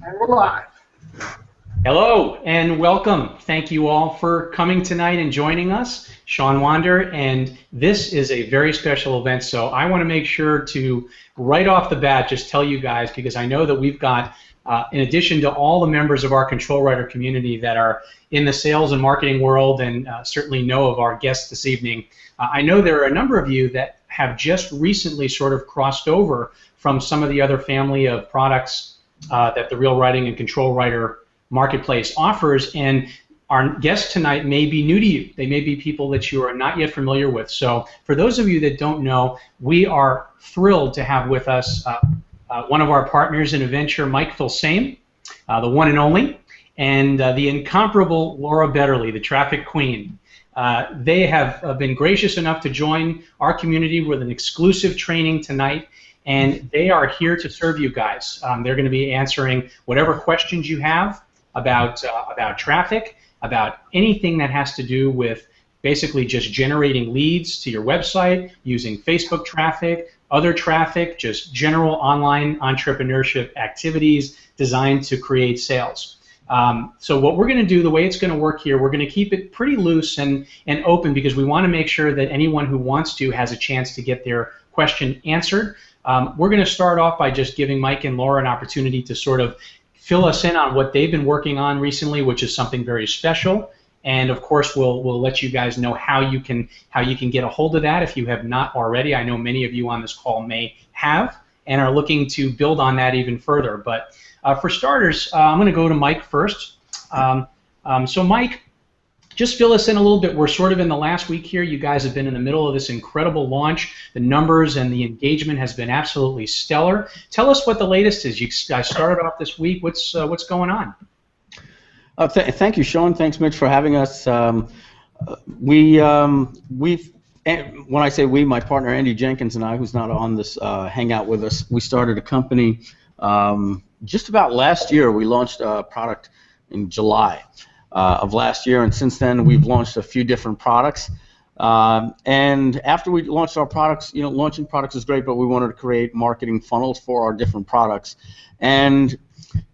And we're live. Hello and welcome. Thank you all for coming tonight and joining us. Sean Wander, and this is a very special event, so I want to make sure to, right off the bat, just tell you guys, because I know that we've got, in addition to all the members of our control writer community that are in the sales and marketing world and certainly know of our guests this evening, I know there are a number of you that have just recently sort of crossed over from some of the other family of products that the Real Writing and Control Writer Marketplace offers, and our guests tonight may be new to you. They may be people that you are not yet familiar with. So for those of you that don't know, we are thrilled to have with us one of our partners in a venture, Mike Filsaime, the one and only, and the incomparable Laura Betterly, the traffic queen. They have been gracious enough to join our community with an exclusive training tonight, and they are here to serve you guys. They're going to be answering whatever questions you have about traffic, about anything that has to do with basically just generating leads to your website, using Facebook traffic, just general online entrepreneurship activities designed to create sales. So what we're going to do, the way it's going to work here, we're going to keep it pretty loose and open, because we want to make sure that anyone who wants to has a chance to get their question answered. We're going to start off by just giving Mike and Laura an opportunity to sort of fill us in on what they've been working on recently, which is something very special. And of course, we'll let you guys know how you can get a hold of that if you have not already. I know many of you on this call may have and are looking to build on that even further. But for starters, I'm going to go to Mike first. So Mike, just fill us in a little bit. We're sort of in the last week here. You guys have been in the middle of this incredible launch. The numbers and the engagement has been absolutely stellar. Tell us what the latest is. You guys started off this week. What's going on? Thank you, Sean. Thanks, Mitch, for having us. When I say we, my partner Andy Jenkins and I, who's not on this Hangout with us, we started a company just about last year. We launched a product in July of last year, and since then we've launched a few different products. And after we launched our products, launching products is great, but we wanted to create marketing funnels for our different products. And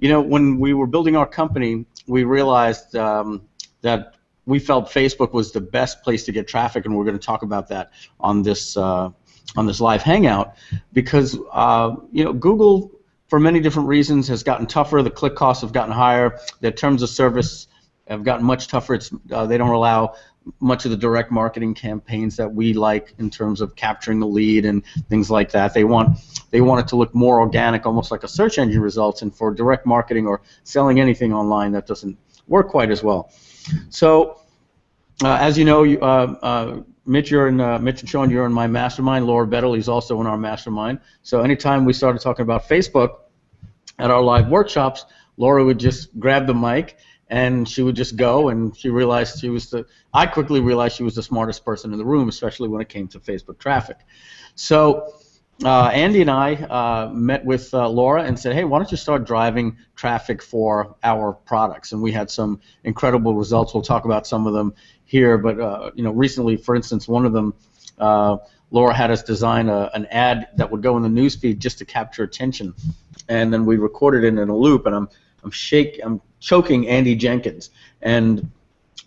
when we were building our company, we realized that we felt Facebook was the best place to get traffic, and we're going to talk about that on this live Hangout, because Google, for many different reasons, has gotten tougher. The click costs have gotten higher. Their terms of service have gotten much tougher. They don't allow much of the direct marketing campaigns that we like in terms of capturing the lead and things like that. They want it to look more organic, almost like a search engine results, and for direct marketing or selling anything online, that doesn't work quite as well. So as you know, Mitch and Sean, you're in my mastermind. Laura Betterly is also in our mastermind. So anytime we started talking about Facebook at our live workshops, Laura would just grab the mic and she would just go, and I quickly realized she was the smartest person in the room, especially when it came to Facebook traffic. So Andy and I met with Laura and said, hey, why don't you start driving traffic for our products? And we had some incredible results. We'll talk about some of them here, but recently, for instance, one of them, Laura had us design an ad that would go in the newsfeed just to capture attention, and then we recorded it in a loop, and I'm choking Andy Jenkins, and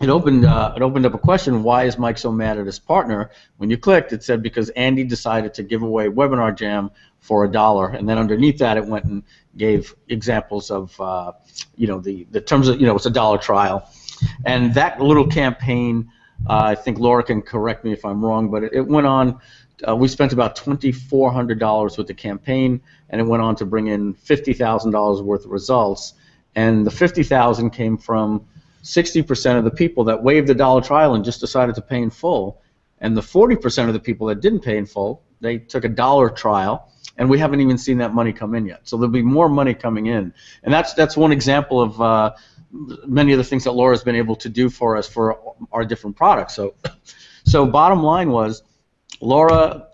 it opened up a question: why is Mike so mad at his partner? When you clicked, it said because Andy decided to give away Webinar Jam for $1, and then underneath that it went and gave examples of the terms of it's $1 trial, and that little campaign. I think Laura can correct me if I'm wrong, but it went on. We spent about $2,400 with the campaign, and it went on to bring in $50,000 worth of results. And the $50,000 came from 60% of the people that waived the $1 trial and just decided to pay in full, and the 40% of the people that didn't pay in full, they took a $1 trial, and we haven't even seen that money come in yet. So there'll be more money coming in, and that's one example of many of the things that Laura's been able to do for us for our different products. So bottom line was, Laura,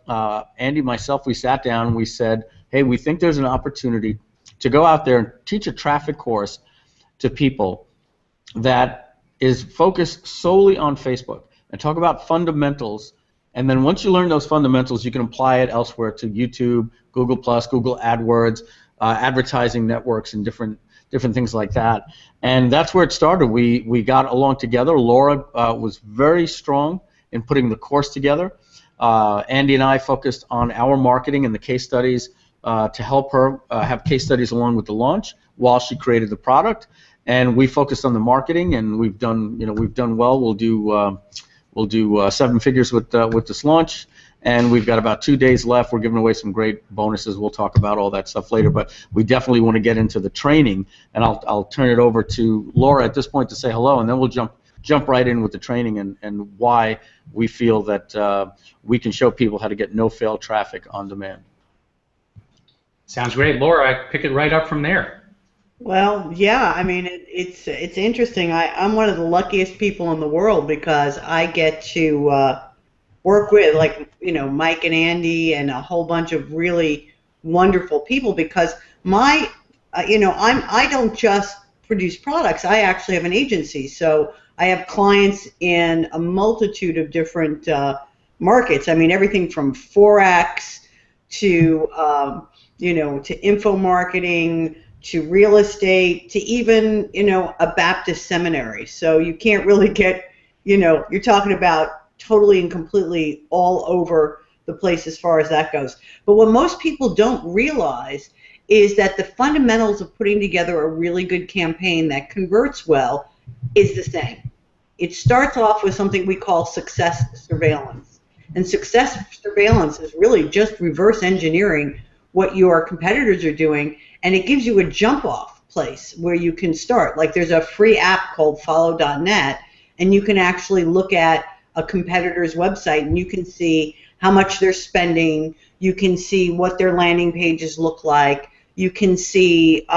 Andy, myself, we sat down and we said, hey, we think there's an opportunity to go out there and teach a traffic course to people that is focused solely on Facebook and talk about fundamentals. And then once you learn those fundamentals, you can apply it elsewhere to YouTube, Google+, Google AdWords, advertising networks, and different different things like that. And that's where it started. We got along together. Laura was very strong in putting the course together. Andy and I focused on our marketing and the case studies to help her have case studies along with the launch while she created the product. And we focused on the marketing, and we've done well. We'll do 7 figures with this launch, and we've got about 2 days left. We're giving away some great bonuses. We'll talk about all that stuff later, but we definitely want to get into the training, and I'll turn it over to Laura at this point to say hello, and then we'll jump right in with the training and why we feel that we can show people how to get no-fail traffic on demand. Sounds great. Laura, I pick it right up from there. Well, yeah, I mean, it's interesting. I'm one of the luckiest people in the world because I get to work with, like, Mike and Andy and a whole bunch of really wonderful people, because I don't just produce products. I actually have an agency, so I have clients in a multitude of different markets. I mean, everything from Forex to to info marketing, to real estate, to even, a Baptist seminary. So you can't really get, you're talking about totally and completely all over the place as far as that goes. But what most people don't realize is that the fundamentals of putting together a really good campaign that converts well is the same. It starts off with something we call success surveillance. And success surveillance is really just reverse engineering what your competitors are doing, and it gives you a jump-off place where you can start. Like, there's a free app called follow.net, and you can actually look at a competitor's website, and you can see how much they're spending. You can see what their landing pages look like. You can see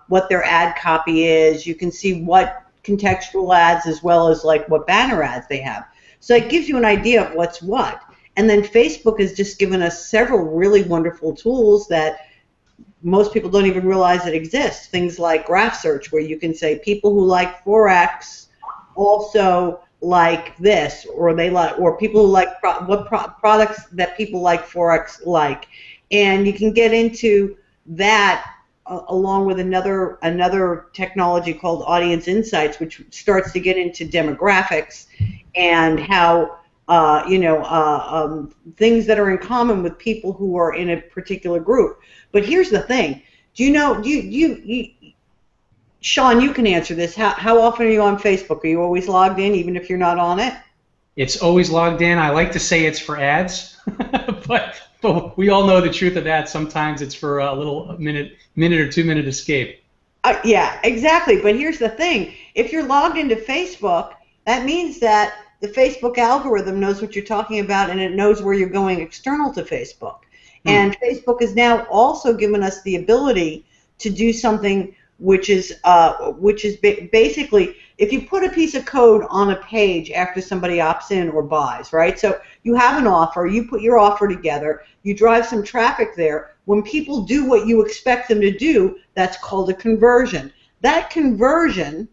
what their ad copy is. You can see what contextual ads as well as, like, what banner ads they have. So it gives you an idea of what's what. And then Facebook has just given us several really wonderful tools that most people don't even realize that exist. Things like graph search, where you can say people who like Forex also like this, or people who like products that people like Forex like. And you can get into that along with another technology called Audience Insights, which starts to get into demographics and how things that are in common with people who are in a particular group. But here's the thing. Sean, you can answer this. How often are you on Facebook? Are you always logged in, even if you're not on it? It's always logged in. I like to say it's for ads, but we all know the truth of that. Sometimes it's for a little minute or 2 minute escape. Yeah, exactly. But here's the thing. If you're logged into Facebook, that means that the Facebook algorithm knows what you're talking about, and it knows where you're going external to Facebook. And Facebook has now also given us the ability to do something which is basically, if you put a piece of code on a page after somebody opts in or buys, right? So you have an offer, you put your offer together, you drive some traffic there. When people do what you expect them to do, that's called a conversion. That conversion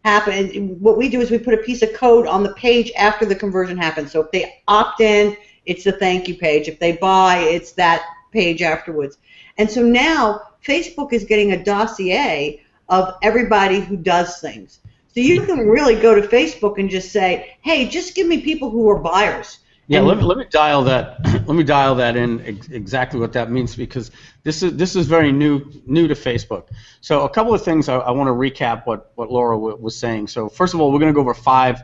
happens. What we do is we put a piece of code on the page after the conversion happens. So if they opt in, it's the thank you page. If they buy, it's that page afterwards. And so now Facebook is getting a dossier of everybody who does things. So you can really go to Facebook and just say, hey, just give me people who are buyers. Yeah, let me dial that. Let me dial that in exactly what that means, because this is very new to Facebook. So a couple of things I want to recap what Laura was saying. So first of all, we're going to go over five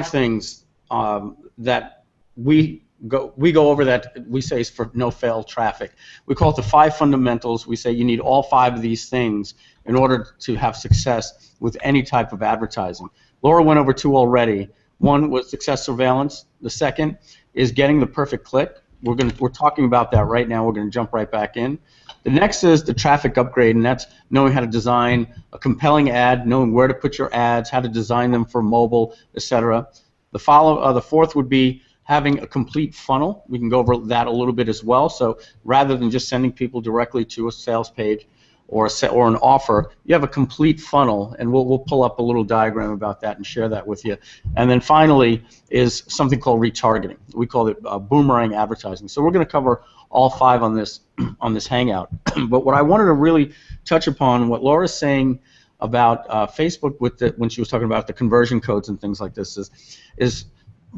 things that we go over that we say is for no fail traffic. We call it the 5 fundamentals. We say you need all 5 of these things in order to have success with any type of advertising. Laura went over 2 already. One was success surveillance. The second is getting the perfect click. We're talking about that right now. We're going to jump right back in. The next is the traffic upgrade, and that's knowing how to design a compelling ad, knowing where to put your ads, how to design them for mobile, etc. The fourth would be having a complete funnel. We can go over that a little bit as well. So rather than just sending people directly to a sales page, or or an offer, you have a complete funnel, and we'll pull up a little diagram about that and share that with you. And then finally is something called retargeting. We call it boomerang advertising. So we're going to cover all 5 on this Hangout. But what I wanted to really touch upon, what Laura's saying about Facebook when she was talking about the conversion codes and things like this, is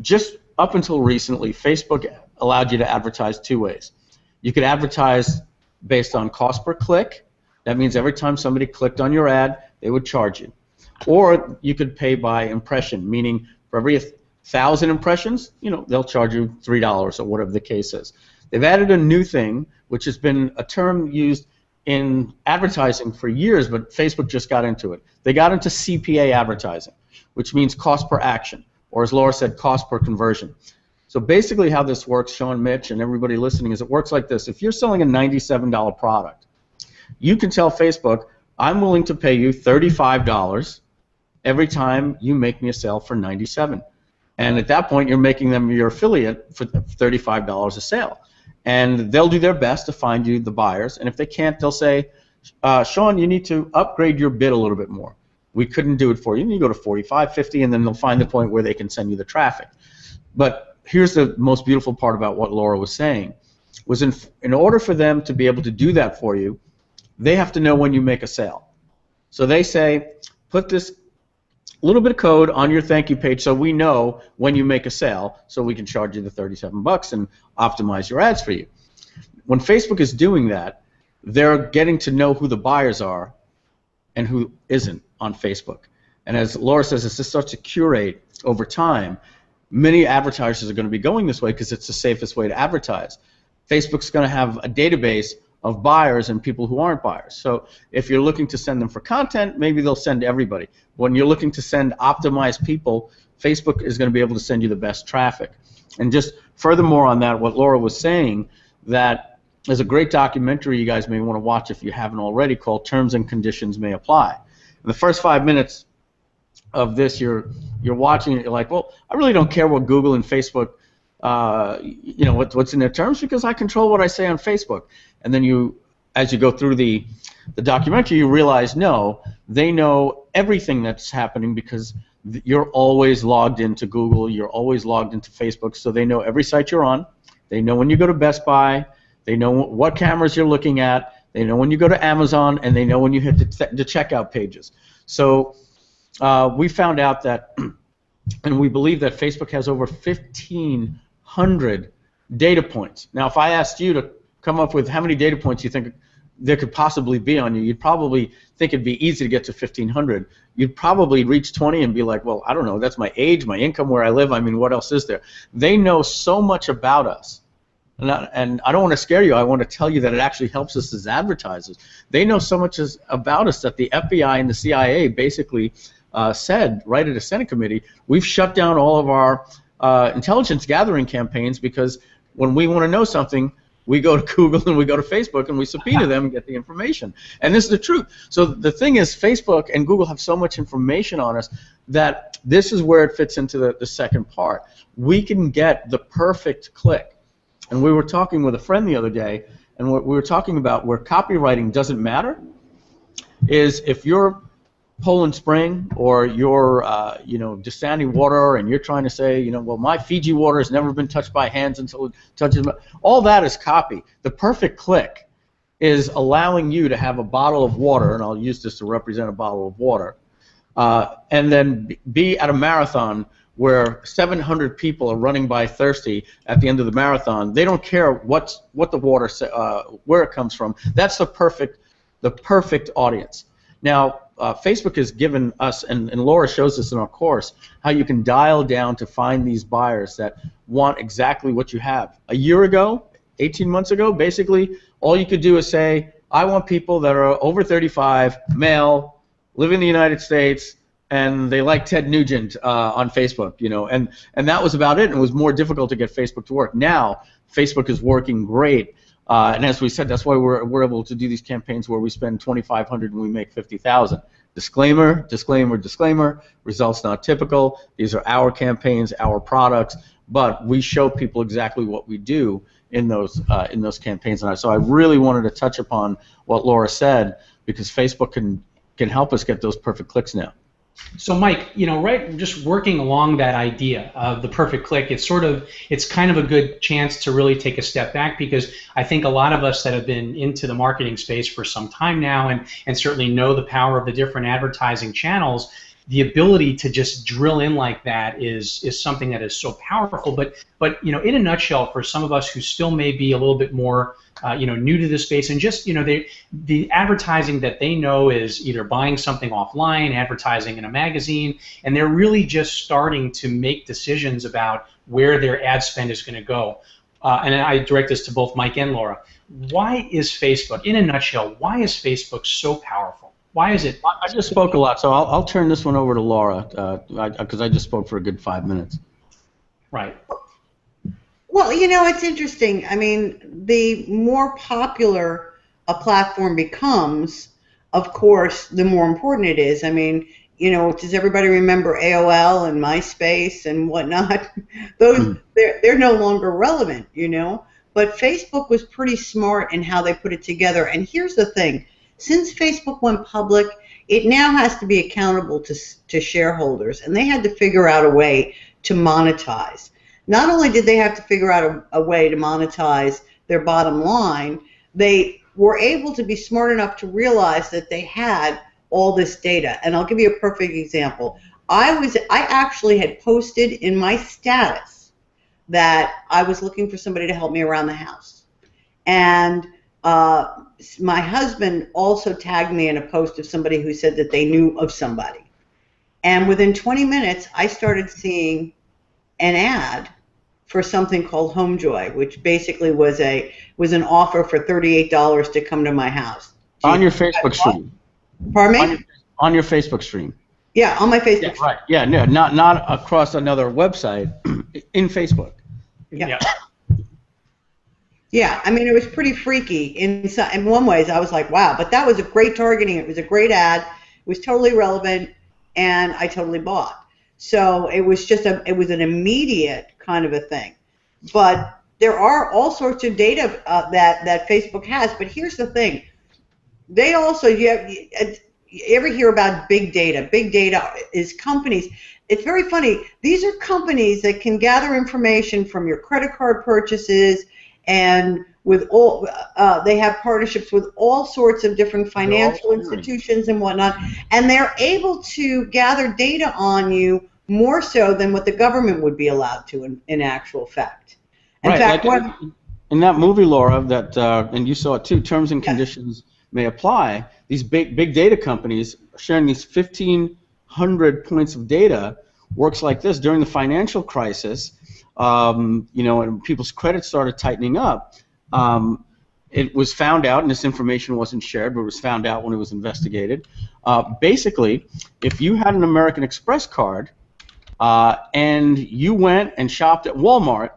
just up until recently, Facebook allowed you to advertise 2 ways. You could advertise based on cost per click. That means every time somebody clicked on your ad, they would charge you. Or you could pay by impression, meaning for every 1,000 impressions, they'll charge you $3 or whatever the case is. They've added a new thing, which has been a term used in advertising for years, but Facebook just got into it. They got into CPA advertising, which means cost per action, or as Laura said, cost per conversion. So basically how this works, Sean, Mitch, and everybody listening, is it works like this. If you're selling a $97 product, you can tell Facebook, I'm willing to pay you $35 every time you make me a sale for $97. And at that point, you're making them your affiliate for $35 a sale. And they'll do their best to find you the buyers. And if they can't, they'll say, Sean, you need to upgrade your bid a little bit more. We couldn't do it for you. And you go to 45, 50, and then they'll find the point where they can send you the traffic. But here's the most beautiful part about what Laura was saying, was in order for them to be able to do that for you, they have to know when you make a sale. So they say, put this little bit of code on your thank you page so we know when you make a sale, so we can charge you the $37 and optimize your ads for you. When Facebook is doing that, they're getting to know who the buyers are and who isn't on Facebook. And as Laura says, as this starts to curate over time, many advertisers are going to be going this way because it's the safest way to advertise. Facebook's going to have a database of buyers and people who aren't buyers. So if you're looking to send them for content, maybe they'll send everybody. When you're looking to send optimized people, Facebook is going to be able to send you the best traffic. And just furthermore on that, what Laura was saying, that there's a great documentary you guys may want to watch if you haven't already, called Terms and Conditions May Apply. In the first 5 minutes of this, you're watching it, you're like, well, I really don't care what Google and Facebook, what's in their terms, because I control what I say on Facebook. And then as you go through the documentary, you realize, no, they know everything that's happening because you're always logged into Google, you're always logged into Facebook, so they know every site you're on. They know when you go to Best Buy, they know what cameras you're looking at, they know when you go to Amazon, and they know when you hit the checkout pages. So we found out that, and we believe that Facebook has over 1,500 data points. Now, if I asked you to come up with how many data points you think there could possibly be on you, you'd probably think it'd be easy to get to 1,500. You'd probably reach 20 and be like, well, I don't know, that's my age, my income, where I live. I mean, what else is there? They know so much about us. And I don't want to scare you. I want to tell you that it actually helps us as advertisers. They know so much about us that the FBI and the CIA basically said, right at a Senate committee, we've shut down all of our intelligence gathering campaigns because when we want to know something, we go to Google and we go to Facebook and we subpoena them and get the information. And this is the truth. So the thing is, Facebook and Google have so much information on us that this is where it fits into the second part. We can get the perfect click. And we were talking with a friend the other day, and what we were talking about where copywriting doesn't matter is if you're Poland Spring or you're Dasani water and you're trying to say, well, my Fiji water has never been touched by hands until it touches my, all that is copy. The perfect click is allowing you to have a bottle of water, and I'll use this to represent a bottle of water, and then be at a marathon where 700 people are running by thirsty at the end of the marathon. They don't care what the water where it comes from. That's the perfect audience. Now, Facebook has given us, and Laura shows us in our course, how you can dial down to find these buyers that want exactly what you have. A year ago, 18 months ago, basically, all you could do is say, I want people that are over 35, male, live in the United States, and they like Ted Nugent on Facebook, and that was about it. And it was more difficult to get Facebook to work. Now, Facebook is working great. And as we said, that's why we're able to do these campaigns where we spend $2,500 and we make $50,000. Disclaimer, disclaimer, disclaimer. Results not typical. These are our campaigns, our products, but we show people exactly what we do in those campaigns. And so I really wanted to touch upon what Laura said, because Facebook can help us get those perfect clicks now. So Mike, right, just working along that idea of the perfect click, it's kind of a good chance to really take a step back, because I think a lot of us that have been into the marketing space for some time now and certainly know the power of the different advertising channels, the ability to just drill in like that is something that is so powerful. But in a nutshell, for some of us who still may be a little bit more new to this space, and just the advertising that they know is either buying something offline, advertising in a magazine, and they're really just starting to make decisions about where their ad spend is going to go. And I direct this to both Mike and Laura. Why is Facebook, in a nutshell, why is Facebook so powerful? Why is it? I just spoke a lot, so I'll turn this one over to Laura, because I just spoke for a good 5 minutes. Right. Well, it's interesting. I mean, the more popular a platform becomes, of course, the more important it is. I mean, does everybody remember AOL and MySpace and whatnot? Those, they're no longer relevant, But Facebook was pretty smart in how they put it together. And here's the thing. Since Facebook went public, it now has to be accountable to shareholders, and they had to figure out a way to monetize. Not only did they have to figure out a way to monetize their bottom line, they were able to be smart enough to realize that they had all this data. And I'll give you a perfect example. I actually had posted in my status that I was looking for somebody to help me around the house. And my husband also tagged me in a post of somebody who said that they knew of somebody. And within 20 minutes, I started seeing an ad for something called HomeJoy, which basically was an offer for $38 to come to my house. On your Facebook stream. Pardon me? On your Facebook stream. Yeah, on my Facebook stream. Right. Yeah, no, not across another website, in Facebook. Yeah. Yeah, I mean, it was pretty freaky. In one ways, I was like, wow, but that was a great targeting. It was a great ad. It was totally relevant, and I totally bought. So it was it was an immediate kind of a thing. But there are all sorts of data that Facebook has. But here's the thing. They also, you ever hear about big data? Big data is companies. It's very funny. These are companies that can gather information from your credit card purchases, and with they have partnerships with all sorts of different financial institutions and whatnot, and they're able to gather data on you more so than what the government would be allowed to in actual fact. In fact, in that movie, Laura, that and you saw it too, terms and conditions may apply. These big data companies are sharing these 1,500 points of data. Works like this during the financial crisis. And people's credit started tightening up. It was found out, and this information wasn't shared, but it was found out when it was investigated. Basically, if you had an American Express card and you went and shopped at Walmart,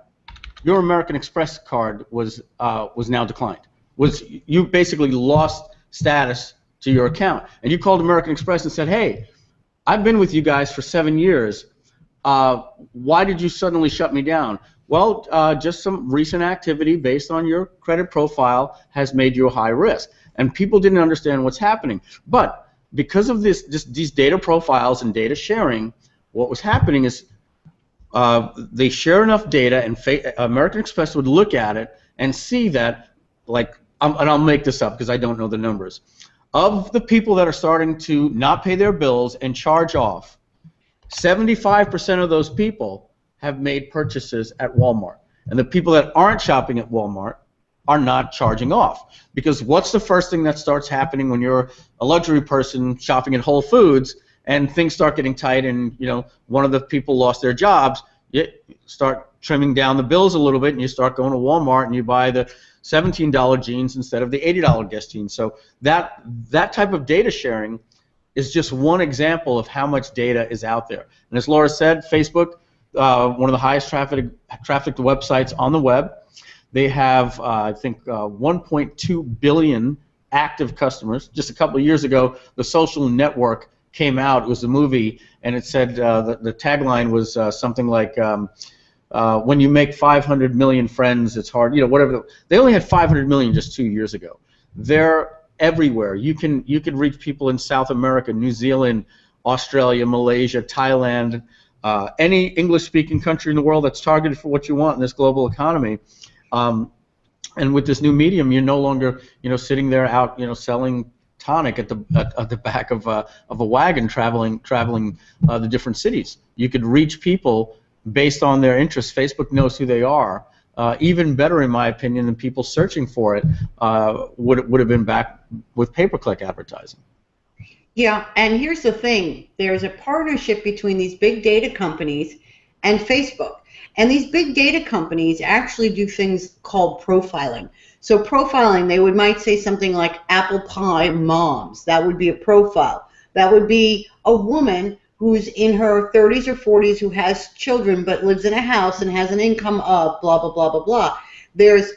your American Express card was now declined. You basically lost status to your account, and you called American Express and said, "Hey, I've been with you guys for 7 years. Why did you suddenly shut me down?" Well, just some recent activity based on your credit profile has made you a high risk. And people didn't understand what's happening. But because of these data profiles and data sharing, what was happening is they share enough data, and American Express would look at it and see that, and I'll make this up because I don't know the numbers, of the people that are starting to not pay their bills and charge off, 75% of those people have made purchases at Walmart. And the people that aren't shopping at Walmart are not charging off. Because what's the first thing that starts happening when you're a luxury person shopping at Whole Foods and things start getting tight and one of the people lost their jobs? You start trimming down the bills a little bit and you start going to Walmart and you buy the $17 jeans instead of the $80 Guess jeans. So that type of data sharing is just one example of how much data is out there. And as Laura said, Facebook, one of the highest trafficked websites on the web. They have, I think, 1.2 billion active customers. Just a couple of years ago, The Social Network came out. It was a movie, and it said the tagline was something like, when you make 500 million friends, it's hard, whatever. They only had 500 million just 2 years ago. Their everywhere. You could reach people in South America, New Zealand, Australia, Malaysia, Thailand, any English-speaking country in the world that's targeted for what you want in this global economy. And with this new medium, you're no longer, sitting there out, selling tonic at the back of a wagon traveling the different cities. You could reach people based on their interests. Facebook knows who they are. Even better, in my opinion, than people searching for it would have been back with pay-per-click advertising. Yeah, and here's the thing. There's a partnership between these big data companies and Facebook. And these big data companies actually do things called profiling. So profiling, they might say something like apple pie moms. That would be a profile. That would be a woman who's in her 30s or 40s who has children but lives in a house and has an income of blah, blah, blah, blah, blah. There's,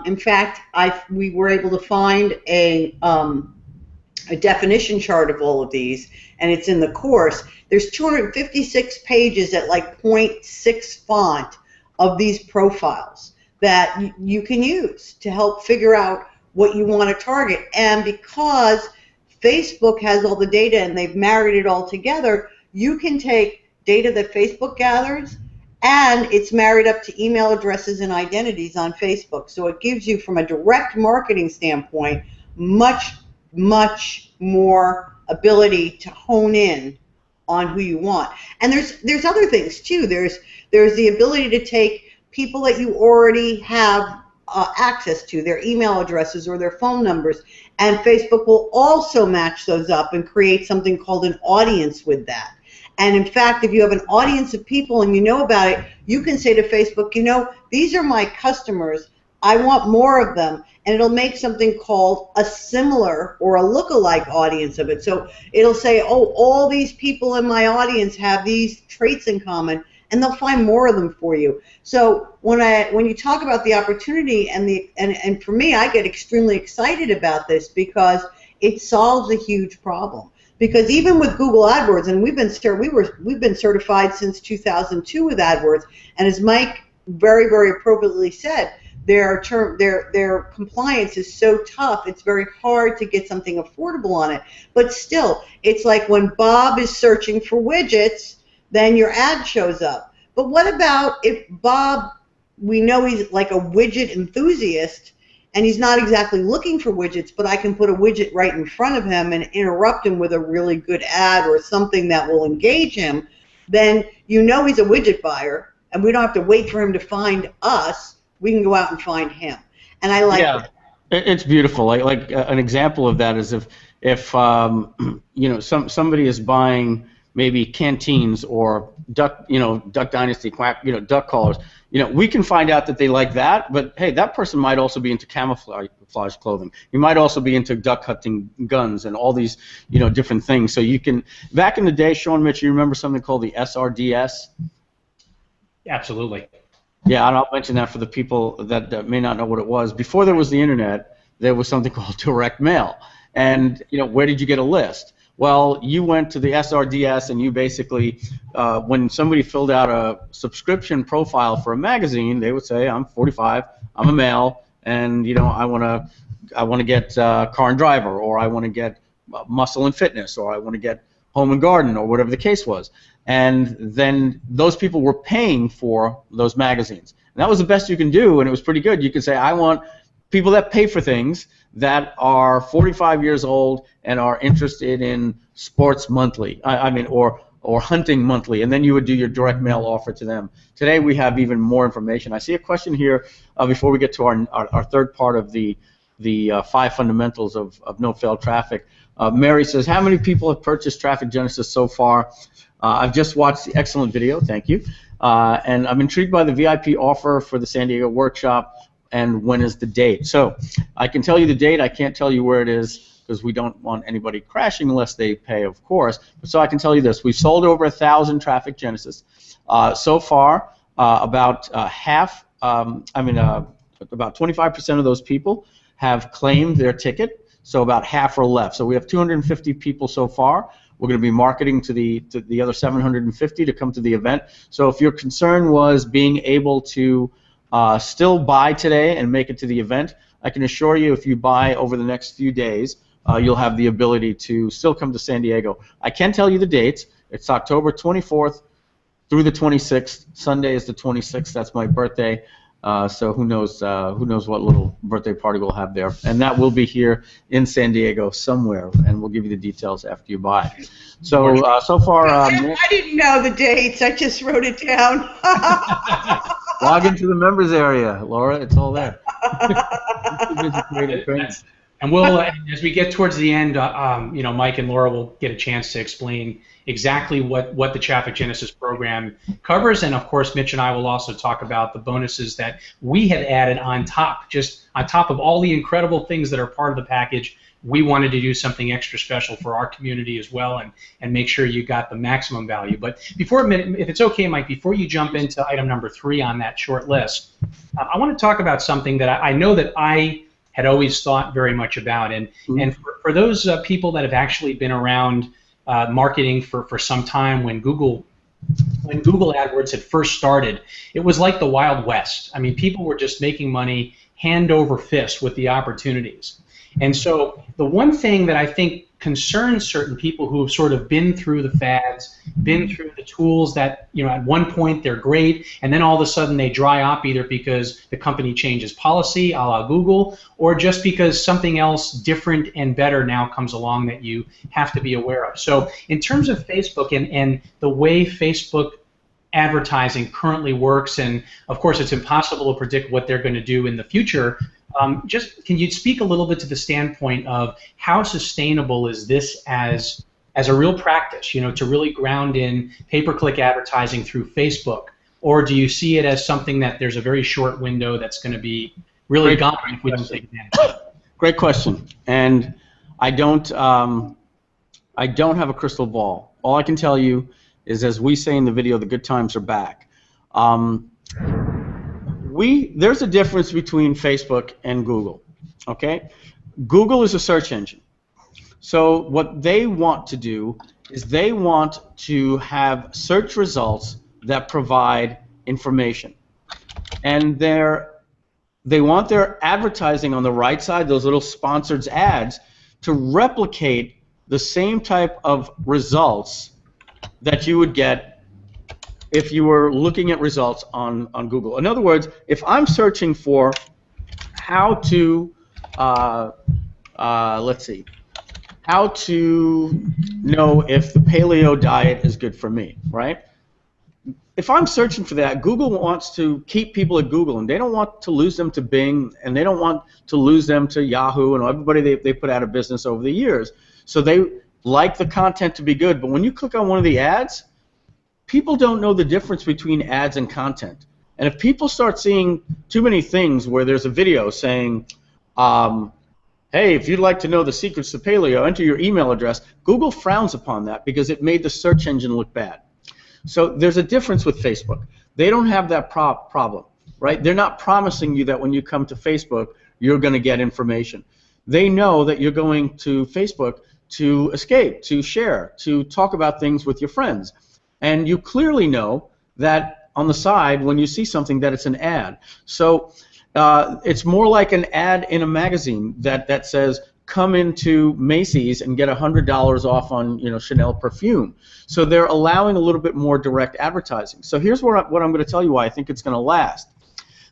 in fact, we were able to find a definition chart of all of these, and it's in the course. There's 256 pages at like 0.6 font of these profiles that you can use to help figure out what you want to target. And because Facebook has all the data and they've married it all together, you can take data that Facebook gathers and it's married up to email addresses and identities on Facebook. So it gives you, from a direct marketing standpoint, much more ability to hone in on who you want. And there's other things too. There's the ability to take people that you already have access to, their email addresses or their phone numbers, and Facebook will also match those up and create something called an audience with that. And in fact, if you have an audience of people and you know about it, you can say to Facebook, these are my customers, I want more of them, and it'll make something called a similar or a lookalike audience of it. So it'll say, oh, all these people in my audience have these traits in common, and they'll find more of them for you. So when you talk about the opportunity and for me, I get extremely excited about this because it solves a huge problem. Because even with Google AdWords, and we've been certified since 2002 with AdWords, and as Mike very, very appropriately said, their compliance is so tough, it's very hard to get something affordable on it. But still, it's like when Bob is searching for widgets, then your ad shows up. But what about if Bob, we know he's like a widget enthusiast, and he's not exactly looking for widgets, but I can put a widget right in front of him and interrupt him with a really good ad or something that will engage him, then he's a widget buyer, and we don't have to wait for him to find us. We can go out and find him. And I like that. It's beautiful. Like an example of that is if somebody is buying maybe canteens or duck dynasty, duck collars. We can find out that they like that, but hey, that person might also be into camouflage clothing. You might also be into duck hunting guns and all these, different things. So you can, back in the day, Sean, Mitch, you remember something called the SRDS? Absolutely. Yeah, and I'll mention that for the people that may not know what it was. Before there was the internet, there was something called direct mail. And, where did you get a list? Well, you went to the SRDS and you basically, when somebody filled out a subscription profile for a magazine, they would say, I'm 45, I'm a male, and I want to get Car and Driver, or I want to get Muscle and Fitness, or I want to get Home and Garden, or whatever the case was. And then those people were paying for those magazines. And that was the best you can do, and it was pretty good. You could say, I want people that pay for things that are 45 years old and are interested in sports monthly, or hunting monthly, and then you would do your direct mail offer to them. Today we have even more information. I see a question here before we get to our third part of the 5 fundamentals of no-fail traffic. Mary says, how many people have purchased Traffic Genesis so far? I've just watched the excellent video, thank you, and I'm intrigued by the VIP offer for the San Diego workshop, and when is the date? So I can tell you the date, I can't tell you where it is because we don't want anybody crashing unless they pay, of course. But so I can tell you this, we've sold over 1,000 Traffic Genesis. So far, about about 25% of those people have claimed their ticket, so about half are left. So we have 250 people so far. We're going to be marketing to the other 750 to come to the event. So if your concern was being able to still buy today and make it to the event, I can assure you if you buy over the next few days, you'll have the ability to still come to San Diego. I can tell you the dates. It's October 24th through the 26th. Sunday is the 26th. That's my birthday. So who knows what little birthday party we'll have there. And that will be here in San Diego somewhere, and we'll give you the details after you buy. So so far, I didn't know the dates. I just wrote it down. log into the members area, Laura. It's all there. And we'll, as we get towards the end, Mike and Laura will get a chance to explain exactly what the Traffic Genesis program covers, and of course, Mitch and I will also talk about the bonuses that we have added on top, just on top of all the incredible things that are part of the package. We wanted to do something extra special for our community as well, and make sure you got the maximum value. But before, if it's okay, Mike, before you jump into item number 3 on that short list, I want to talk about something that I know that I had always thought very much about, and for those people that have actually been around marketing for some time, when Google AdWords had first started, it was like the Wild West. I mean, people were just making money hand over fist with the opportunities. And so the one thing that I think concerns certain people who have sort of been through the fads, been through the tools that, at one point they're great, and then all of a sudden they dry up, either because the company changes policy, a la Google, or just because something else different and better now comes along that you have to be aware of. So in terms of Facebook and the way Facebook advertising currently works, and of course it's impossible to predict what they're going to do in the future, just can you speak a little bit to the standpoint of how sustainable is this as a real practice, to really ground in pay-per-click advertising through Facebook, or do you see it as something that there's a very short window that's going to be really gone if we don't take advantage? Great question, and I don't have a crystal ball. All I can tell you is, as we say in the video, the good times are back. There's a difference between Facebook and Google, okay? Google is a search engine. So what they want to do is they want to have search results that provide information. And they want their advertising on the right side, those little sponsored ads, to replicate the same type of results that you would get if you were looking at results on Google. In other words, if I'm searching for how to, how to know if the paleo diet is good for me, right? If I'm searching for that, Google wants to keep people at Google, and they don't want to lose them to Bing, and they don't want to lose them to Yahoo and everybody they put out of business over the years. So they like the content to be good, but when you click on one of the ads, people don't know the difference between ads and content. And if people start seeing too many things where there's a video saying, hey, if you'd like to know the secrets to paleo, enter your email address, Google frowns upon that because it made the search engine look bad. So there's a difference with Facebook. They don't have that problem, right? They're not promising you that when you come to Facebook, you're going to get information. They know that you're going to Facebook to escape, to share, to talk about things with your friends. And you clearly know that on the side, when you see something, that it's an ad. So it's more like an ad in a magazine that says, come into Macy's and get $100 off on Chanel perfume. So they're allowing a little bit more direct advertising. So here's what I'm going to tell you why I think it's going to last.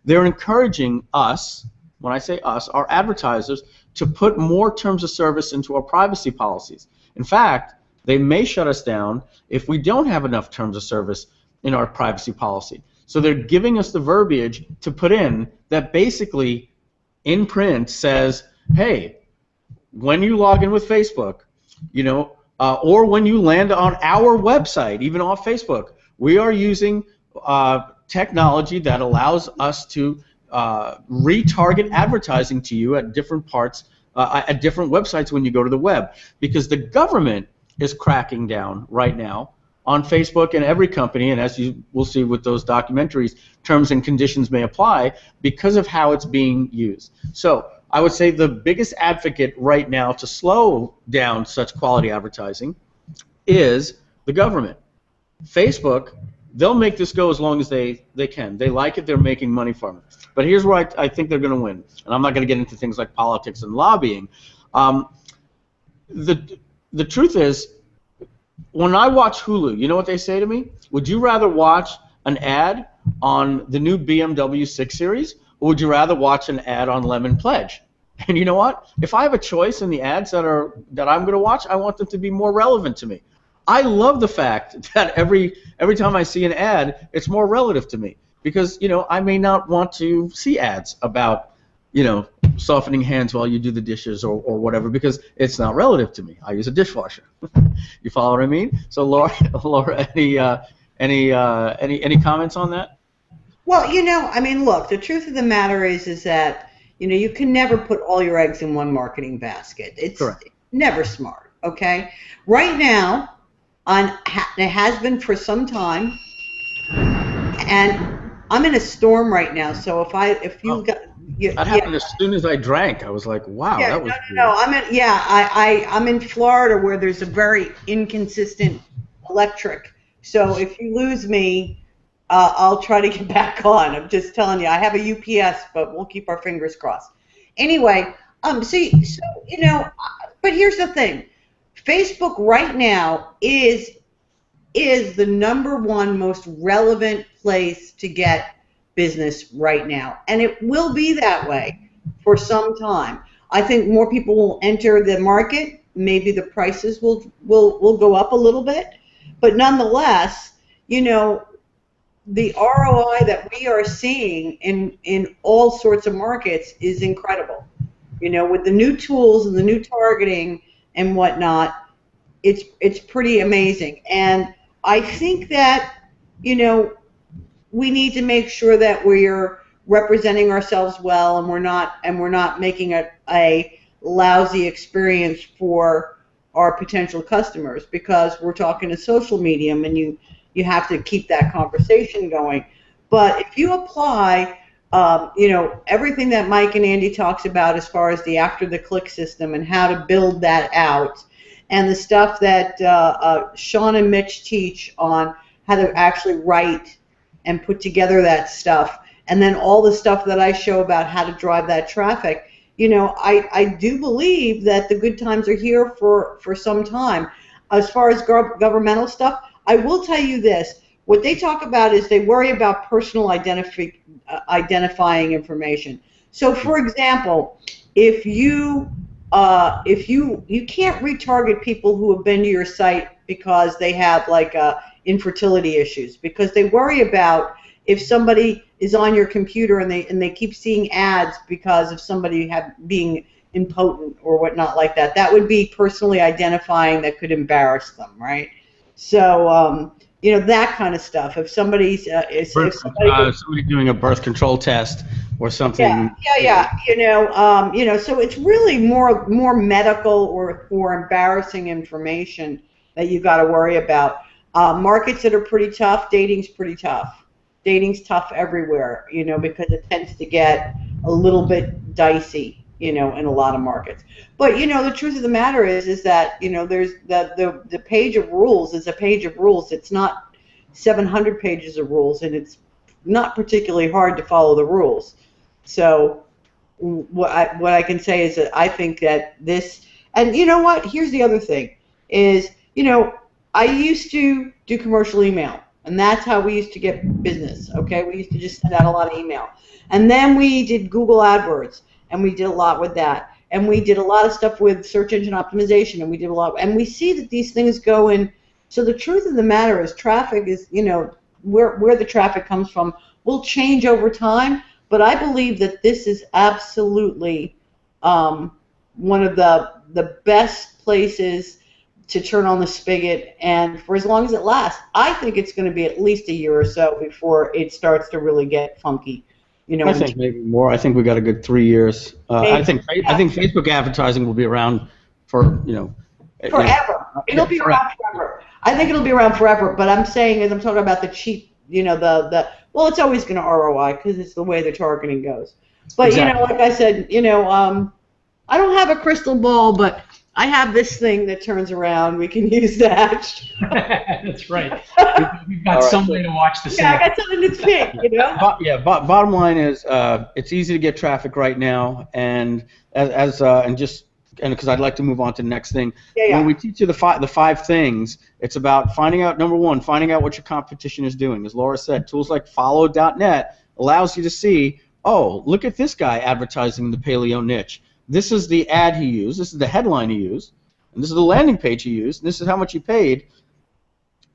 They're encouraging us, when I say us, our advertisers, to put more terms of service into our privacy policies. In fact, they may shut us down if we don't have enough terms of service in our privacy policy. So they're giving us the verbiage to put in that basically in print says, hey, when you log in with Facebook, or when you land on our website, even off Facebook, we are using technology that allows us to retarget advertising to you at different parts, at different websites when you go to the web, because the government is cracking down right now on Facebook and every company, and as you will see with those documentaries, terms and conditions may apply because of how it's being used. So I would say the biggest advocate right now to slow down such quality advertising is the government. Facebook they'll make this go as long as they can. They like it. They're making money from it. But here's where I think they're going to win. And I'm not going to get into things like politics and lobbying. The truth is, when I watch Hulu, you know what they say to me? Would you rather watch an ad on the new BMW 6 Series, or would you rather watch an ad on Lemon Pledge? And you know what? If I have a choice in the ads that I'm going to watch, I want them to be more relevant to me. I love the fact that every time I see an ad, it's more relative to me, because I may not want to see ads about softening hands while you do the dishes or whatever, because it's not relative to me. I use a dishwasher. You follow what I mean? So Laura, any comments on that? Well, I mean, look, the truth of the matter is that, you can never put all your eggs in one marketing basket. It's Correct. never smart, okay? Right now, it has been for some time, and I'm in a storm right now, so if you got... That happened as soon as I drank. I was like, wow, Yeah, that was no. I'm in Florida, where there's a very inconsistent electric. So if you lose me, I'll try to get back on. I'm just telling you, I have a UPS, but we'll keep our fingers crossed. Anyway, but here's the thing. Facebook right now is the #1 most relevant place to get business right now, and it will be that way for some time. I think more people will enter the market. Maybe the prices will go up a little bit, but nonetheless, the ROI that we are seeing in all sorts of markets is incredible. With the new tools and the new targeting and whatnot, it's pretty amazing. And I think that we need to make sure that we're representing ourselves well, and we're not making a lousy experience for our potential customers, because we're talking to social media, and you have to keep that conversation going. But if you apply everything that Mike and Andy talks about as far as the after the click system and how to build that out, and the stuff that Sean and Mitch teach on how to actually write and put together that stuff, and then all the stuff that I show about how to drive that traffic, I do believe that the good times are here for some time. As far as governmental stuff, I will tell you this. What they talk about is they worry about personal identifying information. So, for example, if you can't retarget people who have been to your site because they have infertility issues, because they worry about if somebody is on your computer and they keep seeing ads because of somebody being impotent or whatnot like that. That would be personally identifying that could embarrass them, right? So that kind of stuff. If somebody's somebody doing a birth control test or something. Yeah. So it's really more medical or embarrassing information that you got to worry about. Markets that are pretty tough, dating's pretty tough. Dating's tough everywhere, because it tends to get a little bit dicey, in a lot of markets. But, the truth of the matter is that, there's the page of rules is a page of rules. It's not 700 pages of rules, and it's not particularly hard to follow the rules. So what I can say is that I think that this, and you know what, here's the other thing, is, I used to do commercial email, and that's how we used to get business, okay? We used to just send out a lot of email. And then we did Google AdWords, and we did a lot with that. And we did a lot of stuff with search engine optimization, and we did a lot. And we see that these things go in. So the truth of the matter is traffic is, where the traffic comes from will change over time. But I believe that this is absolutely one of the best places to turn on the spigot, and for as long as it lasts. I think it's going to be at least a year or so before it starts to really get funky. I think maybe more. I think we got a good 3 years. I think Facebook advertising will be around for forever. It'll be around forever. I think it'll be around forever. But I'm saying, as I'm talking about the cheap, well, it's always going to ROI because it's the way the targeting goes. But exactly. Like I said, I don't have a crystal ball, but I have this thing that turns around. We can use that. That's right. We've got All right, some so- way to watch the Yeah, I sample. got something that's pink, you know? Bottom line is, it's easy to get traffic right now, and and because I'd like to move on to the next thing. Yeah. When we teach you the five things, it's about finding out, number one, finding out what your competition is doing. As Laura said, tools like follow.net allows you to see, oh, look at this guy advertising the paleo niche. This is the ad he used. This is the headline he used. And this is the landing page he used. And this is how much he paid. And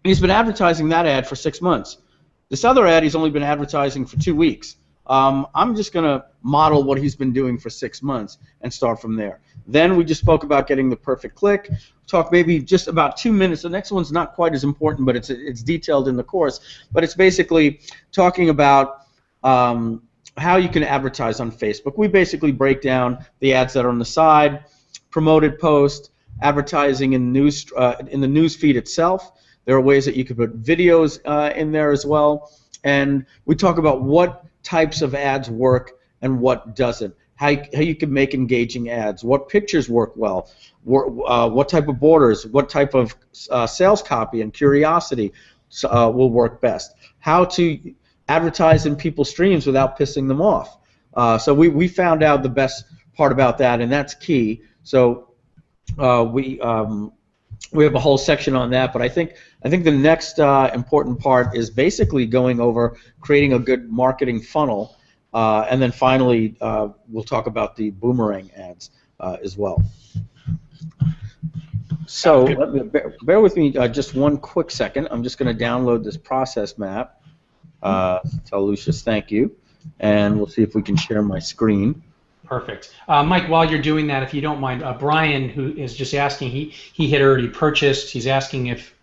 he's been advertising that ad for 6 months. This other ad he's only been advertising for 2 weeks. I'm just going to model what he's been doing for 6 months and start from there. Then we just spoke about getting the perfect click. Talk maybe just about 2 minutes. The next one's not quite as important, but it's detailed in the course. But it's basically talking about how you can advertise on Facebook. We basically break down the ads that are on the side, promoted post, advertising in the news feed itself. There are ways that you could put videos in there as well. And we talk about what types of ads work and what doesn't. How you can make engaging ads, what pictures work well, what type of borders, what type of sales copy and curiosity will work best. How to advertise in people's streams without pissing them off. So we found out the best part about that, and that's key. So we have a whole section on that, but I think the next important part is basically going over creating a good marketing funnel, and then finally we'll talk about the boomerang ads as well. So bear with me just one quick second. I'm just going to download this process map. Tell Lucius thank you, and we'll see if we can share my screen. Perfect. Mike, while you're doing that, if you don't mind, Brian, who is just asking, he had already purchased. He's asking if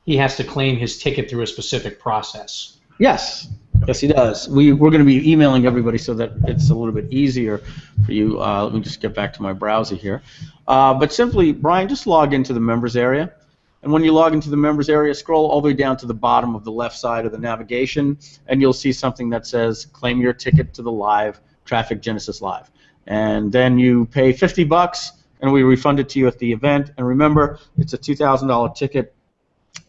he has to claim his ticket through a specific process. Yes, he does. We're going to be emailing everybody so that it's a little bit easier for you. Let me just get back to my browser here. But simply, Brian, just log into the members area. And when you log into the members area, scroll all the way down to the bottom of the left side of the navigation, and you'll see something that says claim your ticket to the live Traffic Genesis Live. And then you pay $50 and we refund it to you at the event. And remember, it's a $2,000 ticket,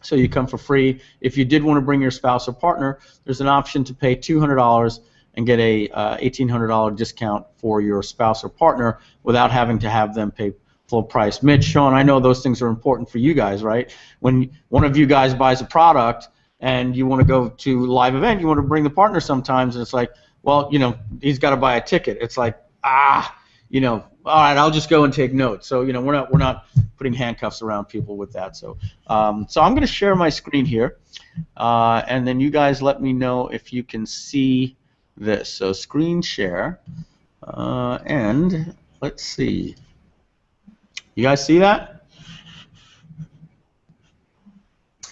so you come for free. If you did want to bring your spouse or partner, there's an option to pay $200 and get a $1,800 discount for your spouse or partner without having to have them pay full price. Mitch, Sean, I know those things are important for you guys, right? When one of you guys buys a product and you want to go to a live event, you want to bring the partner sometimes, and it's like, well, he's got to buy a ticket. It's like, all right, I'll just go and take notes. So, we're not putting handcuffs around people with that. So, I'm going to share my screen here, and then you guys let me know if you can see this. So, screen share, and let's see. You guys see that?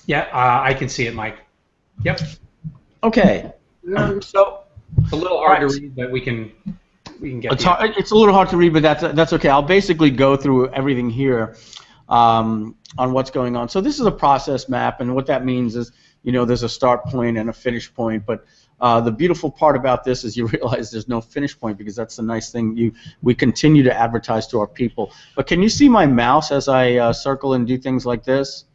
Yeah, I can see it, Mike. Yep. Okay. So it's a little hard to read, but we can get. It's a little hard to read, but that's okay. I'll basically go through everything here on what's going on. So this is a process map, and what that means is, there's a start point and a finish point, but the beautiful part about this is you realize there's no finish point, because that's the nice thing. We continue to advertise to our people. But can you see my mouse as I circle and do things like this?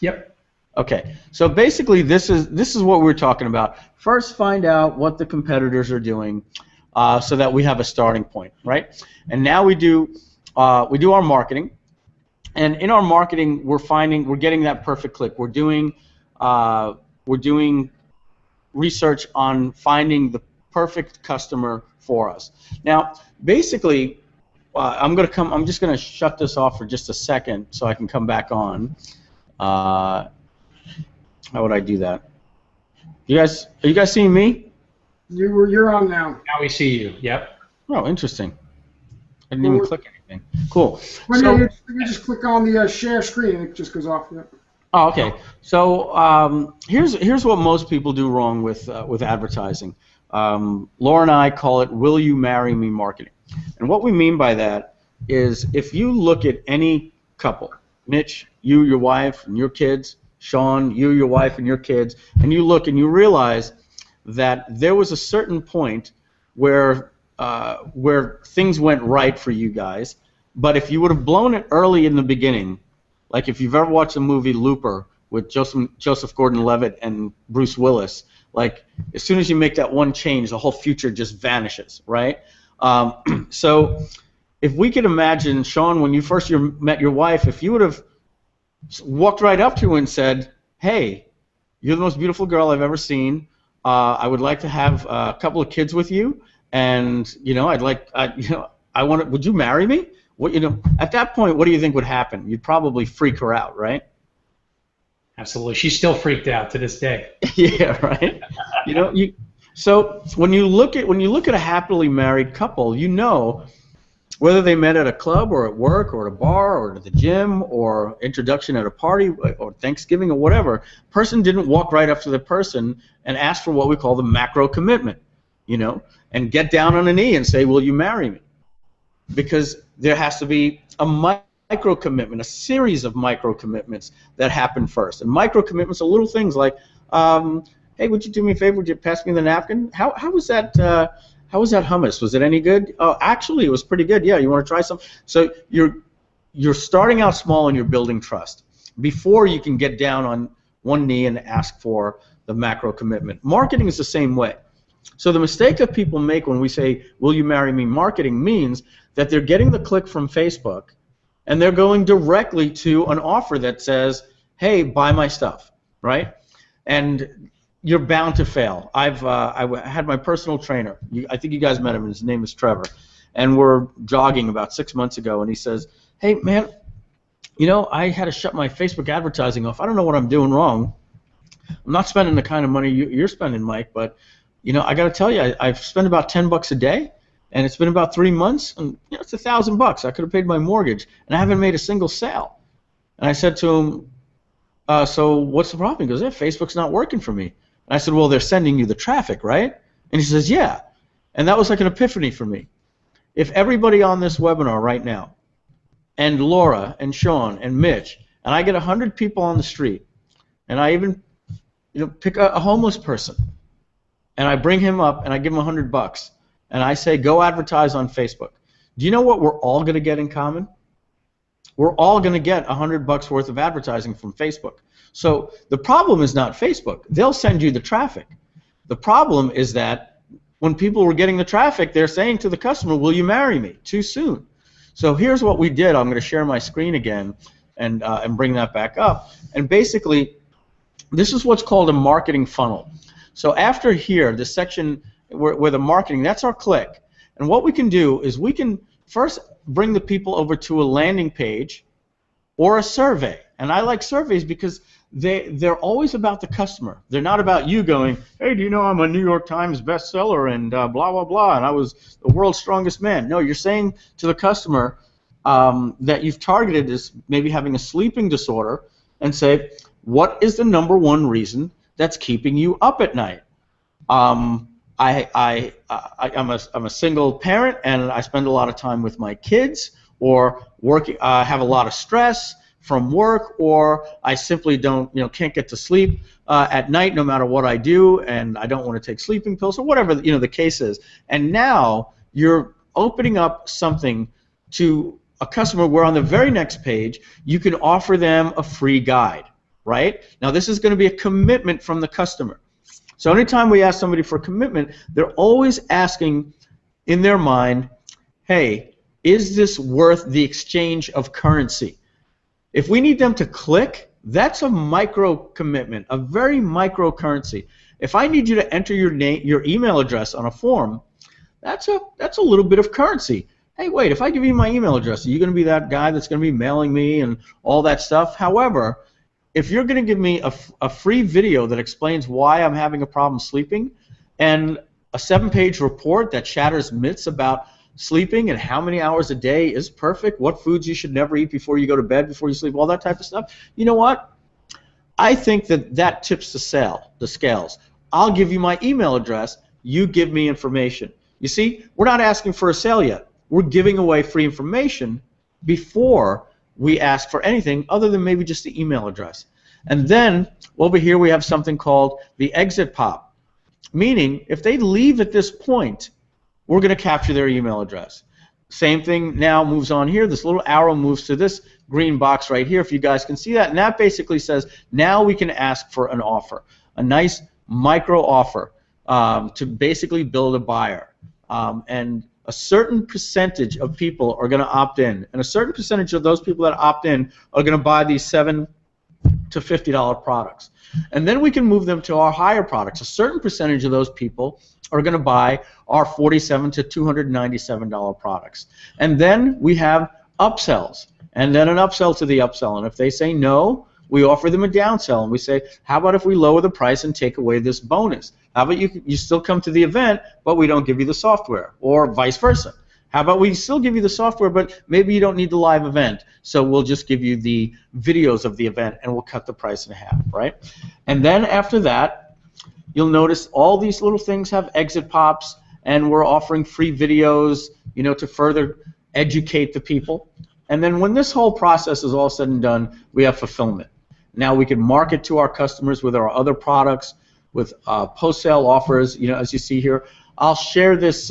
Yep. Okay. So basically, this is what we're talking about. First, find out what the competitors are doing, so that we have a starting point, right? And now we do our marketing, and in our marketing, we're getting that perfect click. We're doing research on finding the perfect customer for us. Now, basically, I'm just going to shut this off for just a second so I can come back on. How would I do that? Are you guys seeing me? You're on now. Now we see you. Yep. Oh, interesting. I didn't even click anything. Cool. Well, So, you just click on the share screen and it just goes off. Yep. oh, okay. So here's what most people do wrong with advertising. Laura and I call it "Will you marry me" marketing, and what we mean by that is if you look at any couple, Mitch, you, your wife, and your kids, Sean, you, your wife, and your kids, and you look and you realize that there was a certain point where things went right for you guys, But if you would have blown it early in the beginning, like if you've ever watched the movie Looper with Joseph Gordon-Levitt and Bruce Willis, like as soon as you make that one change, the whole future just vanishes, right? So if we could imagine, Sean, when you first met your wife, if you would have walked right up to her and said, "Hey, you're the most beautiful girl I've ever seen. I would like to have a couple of kids with you, and I want to. Would you marry me?" At that point, what do you think would happen? You'd probably freak her out, right? Absolutely. She's still freaked out to this day. Yeah, right. So when you look at a happily married couple, whether they met at a club or at work or at a bar or at the gym or introduction at a party or Thanksgiving or whatever, person didn't walk right up to the person and ask for what we call the macro commitment, and get down on a knee and say, "Will you marry me?" Because there has to be a micro commitment, a series of micro commitments that happen first. And micro commitments are little things like, "Hey, would you do me a favor? Would you pass me the napkin? How was that? How was that hummus? Was it any good?" "Oh, actually, it was pretty good. Yeah, you want to try some?" So you're starting out small and you're building trust before you can get down on one knee and ask for the macro commitment. Marketing is the same way. So the mistake that people make when we say, "Will you marry me?" marketing means that they're getting the click from Facebook and they're going directly to an offer that says, "Hey, buy my stuff," right? And you're bound to fail. I had my personal trainer. I think you guys met him. His name is Trevor. And we're jogging about 6 months ago, and he says, "Hey, man, I had to shut my Facebook advertising off. I don't know what I'm doing wrong. I'm not spending the kind of money you're spending, Mike, but I got to tell you, I've spent about $10 a day, and it's been about 3 months, and it's $1,000. I could have paid my mortgage, and I haven't made a single sale." And I said to him, "So what's the problem?" He goes, "Yeah, Facebook's not working for me." And I said, "Well, they're sending you the traffic, right?" And he says, "Yeah." And that was like an epiphany for me. If everybody on this webinar right now, and Laura and Sean and Mitch, and I get 100 people on the street, and I even pick a homeless person, and I bring him up and I give him $100, and I say, "Go advertise on Facebook." Do you know what we're all going to get in common? We're all going to get $100 worth of advertising from Facebook. So the problem is not Facebook. They'll send you the traffic. The problem is that when people were getting the traffic, they're saying to the customer, "Will you marry me?" too soon. So here's what we did. I'm going to share my screen again and bring that back up. And basically, this is what's called a marketing funnel. So after here, this section where the marketing, that's our click. And what we can do is we can first bring the people over to a landing page or a survey. And I like surveys because they're always about the customer. They're not about you going, "Hey, do you know I'm a New York Times bestseller and blah, blah, blah, and I was the world's strongest man." No, you're saying to the customer that you've targeted as maybe having a sleeping disorder and say, "What is the number one reason that's keeping you up at night?" I'm a single parent and I spend a lot of time with my kids, or working, have a lot of stress from work, or I simply can't get to sleep at night no matter what I do, and I don't want to take sleeping pills, or whatever the case is. And now you're opening up something to a customer where on the very next page you can offer them a free guide, right? Now this is going to be a commitment from the customer. So anytime we ask somebody for a commitment, they're always asking in their mind, "Hey, is this worth the exchange of currency?" If we need them to click, that's a micro commitment, a very micro currency. If I need you to enter your name, your email address on a form, that's a little bit of currency. Hey, wait, if I give you my email address, are you going to be that guy that's going to be mailing me and all that stuff? However, if you're going to give me a free video that explains why I'm having a problem sleeping, and a 7-page report that shatters myths about sleeping and how many hours a day is perfect, what foods you should never eat before you go to bed, before you sleep, all that type of stuff, you know what? I think that tips the scales. I'll give you my email address, you give me information. You see, we're not asking for a sale yet. We're giving away free information before we ask for anything other than maybe just the email address. And then over here we have something called the exit pop, meaning if they leave at this point, we're going to capture their email address. Same thing now moves on here. This little arrow moves to this green box right here, if you guys can see that. And that basically says now we can ask for an offer, a nice micro offer to basically build a buyer. And a certain percentage of people are going to opt in. And a certain percentage of those people that opt in are going to buy these $7 to $50 products. And then we can move them to our higher products. A certain percentage of those people are going to buy our $47 to $297 products. And then we have upsells, and then an upsell to the upsell. And if they say no, we offer them a downsell, and we say, how about if we lower the price and take away this bonus? How about you still come to the event, but we don't give you the software, or vice versa? How about we still give you the software, but maybe you don't need the live event, so we'll just give you the videos of the event, and we'll cut the price in half, right? And then after that, you'll notice all these little things have exit pops, and we're offering free videos, you know, to further educate the people. And then when this whole process is all said and done, we have fulfillment. Now we can market to our customers with our other products, with post-sale offers, you know, as you see here. I'll share this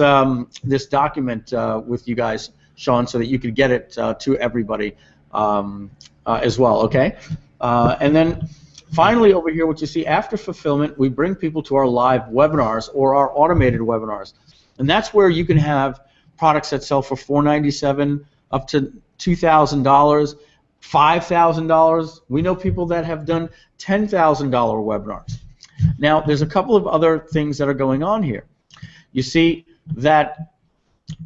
this document with you guys, Sean, so that you could get it to everybody as well, okay? And then finally over here, what you see after fulfillment, we bring people to our live webinars or our automated webinars. And that's where you can have products that sell for $497 up to $2,000, $5,000. We know people that have done $10,000 webinars. Now, there's a couple of other things that are going on here. You see that